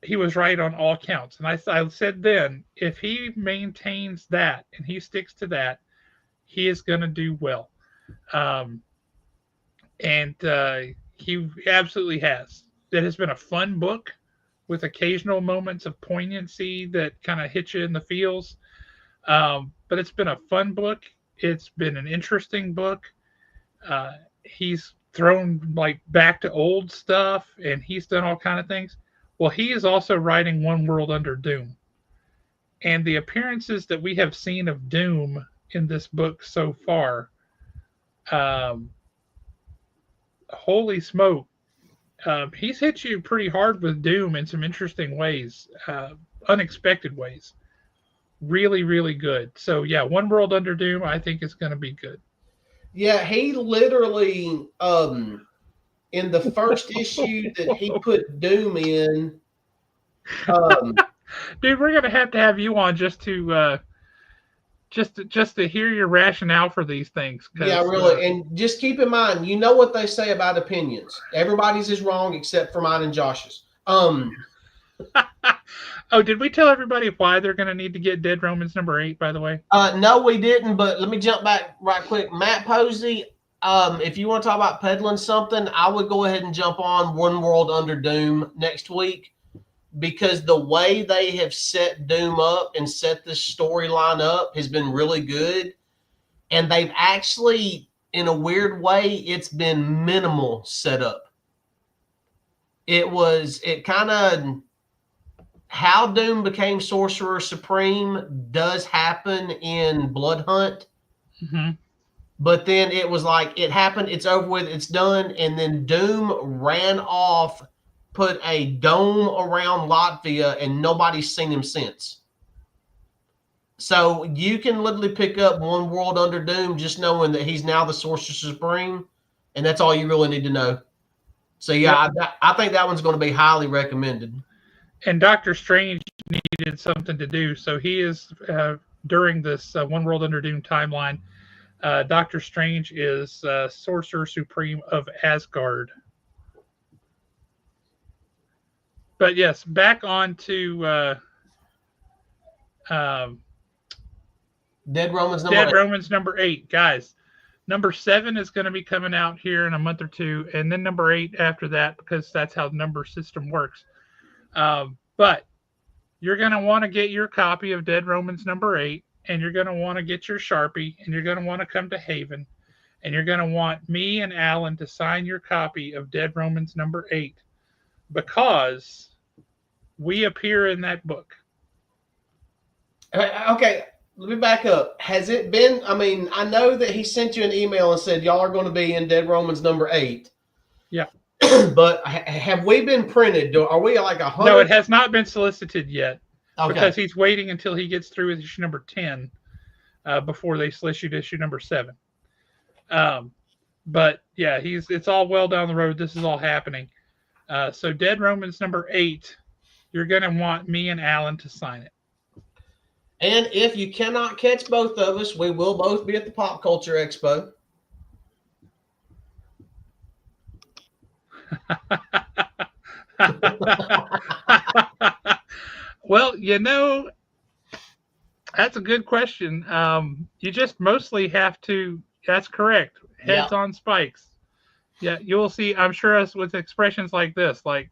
he was right on all counts. And I said then, if he maintains that and he sticks to that, he is going to do well. And he absolutely has. It has been a fun book with occasional moments of poignancy that kind of hit you in the feels. But it's been a fun book. It's been an interesting book. He's thrown like back to old stuff, and he's done all kind of things. Well, he is also writing One World Under Doom. And the appearances that we have seen of Doom in this book so far, holy smoke, he's hit you pretty hard with Doom in some interesting ways, unexpected ways. Really, really good. So, yeah, One World Under Doom, I think is going to be good. Yeah, he literally, in the first issue that he put Doom in. Dude, we're going to have you on just to hear your rationale for these things. Yeah, really. And just keep in mind, you know what they say about opinions. Everybody's is wrong except for mine and Josh's. Oh, did we tell everybody why they're going to need to get Dead Romans #8, by the way? No, we didn't, but let me jump back right quick. Matt Posey, if you want to talk about peddling something, I would go ahead and jump on One World Under Doom next week, because the way they have set Doom up and set this storyline up has been really good. And they've actually, in a weird way, it's been minimal setup. It kind of, how Doom became Sorcerer Supreme does happen in Blood Hunt. Mm-hmm. But then it was like, it happened, it's over with, it's done. And then Doom ran off, put a dome around Latvia, and nobody's seen him since. So you can literally pick up One World Under Doom just knowing that he's now the Sorcerer Supreme, and that's all you really need to know. So yeah, I think that one's going to be highly recommended. And Doctor Strange needed something to do, so he is during this One World Under Doom timeline. Doctor Strange is Sorcerer Supreme of Asgard. But yes, back on to Dead Romans number 8, guys. Number 7 is going to be coming out here in a month or two, and then number 8 after that, because that's how the number system works. But you're going to want to get your copy of Dead Romans number 8, and you're going to want to get your Sharpie, and you're going to want to come to Haven, and you're going to want me and Alan to sign your copy of Dead Romans number 8, because we appear in that book. Okay, let me back up. Has it been, I mean, I know that he sent you an email and said y'all are going to be in Dead Romans number 8. Yeah. But have we been printed? Are we like 100? No, it has not been solicited yet. Okay. Because he's waiting until he gets through with issue number 10 before they solicit issue number 7. But yeah, it's all well down the road. This is all happening. So Dead Romans number 8, you're going to want me and Alan to sign it. And if you cannot catch both of us, we will both be at the Pop Culture Expo. Well, that's a good question. You just mostly have to, that's correct, heads on spikes. Yeah, you'll see, I'm sure, us with expressions like this, like.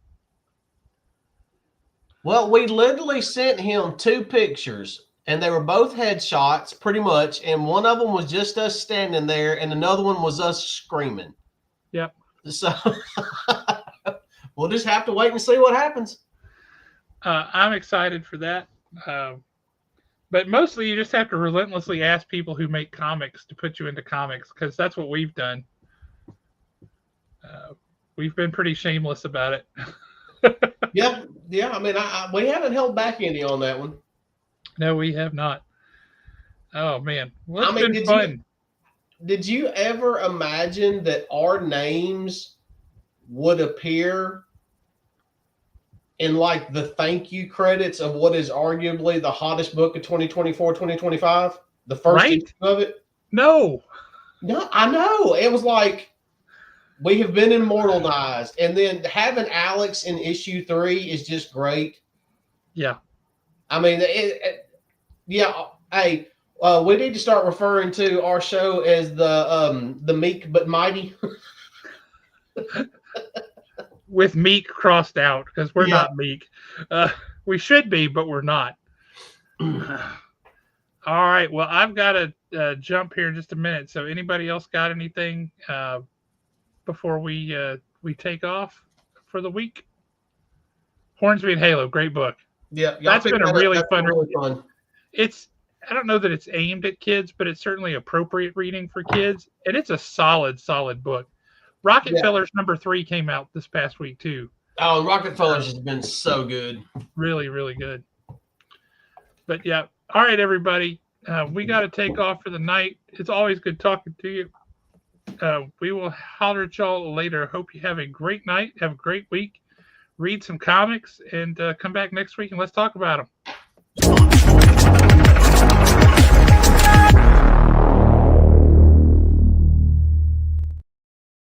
Well, we literally sent him 2 pictures, and they were both headshots, pretty much, and one of them was just us standing there, and another one was us screaming. Yep. So we'll just have to wait and see what happens. I'm excited for that. But mostly you just have to relentlessly ask people who make comics to put you into comics, because that's what we've done. We've been pretty shameless about it. Yeah. I mean, we haven't held back any on that one. No, we have not. Oh, man. Well, it's been fun. Did you ever imagine that our names would appear in like the thank you credits of what is arguably the hottest book of 2024, 2025? The first issue of it? No, I know. It was like, we have been immortalized. And then having Alex in issue 3 is just great. Yeah. I mean, hey, we need to start referring to our show as the Meek but Mighty. With meek crossed out, because we're not meek. We should be, but we're not. All right. Well, I've got to jump here in just a minute. So anybody else got anything before we take off for the week? Hornsby and Halo, great book. Yeah, that's been a really fun. Really fun. I don't know that it's aimed at kids, but it's certainly appropriate reading for kids, and it's a solid book. Rockefellers number 3 came out this past week too. Oh, Rockefellers has been so good. Really, really good. But yeah, all right, everybody. We got to take off for the night. It's always good talking to you. We will holler at y'all later. Hope you have a great night. Have a great week. Read some comics and come back next week and let's talk about them.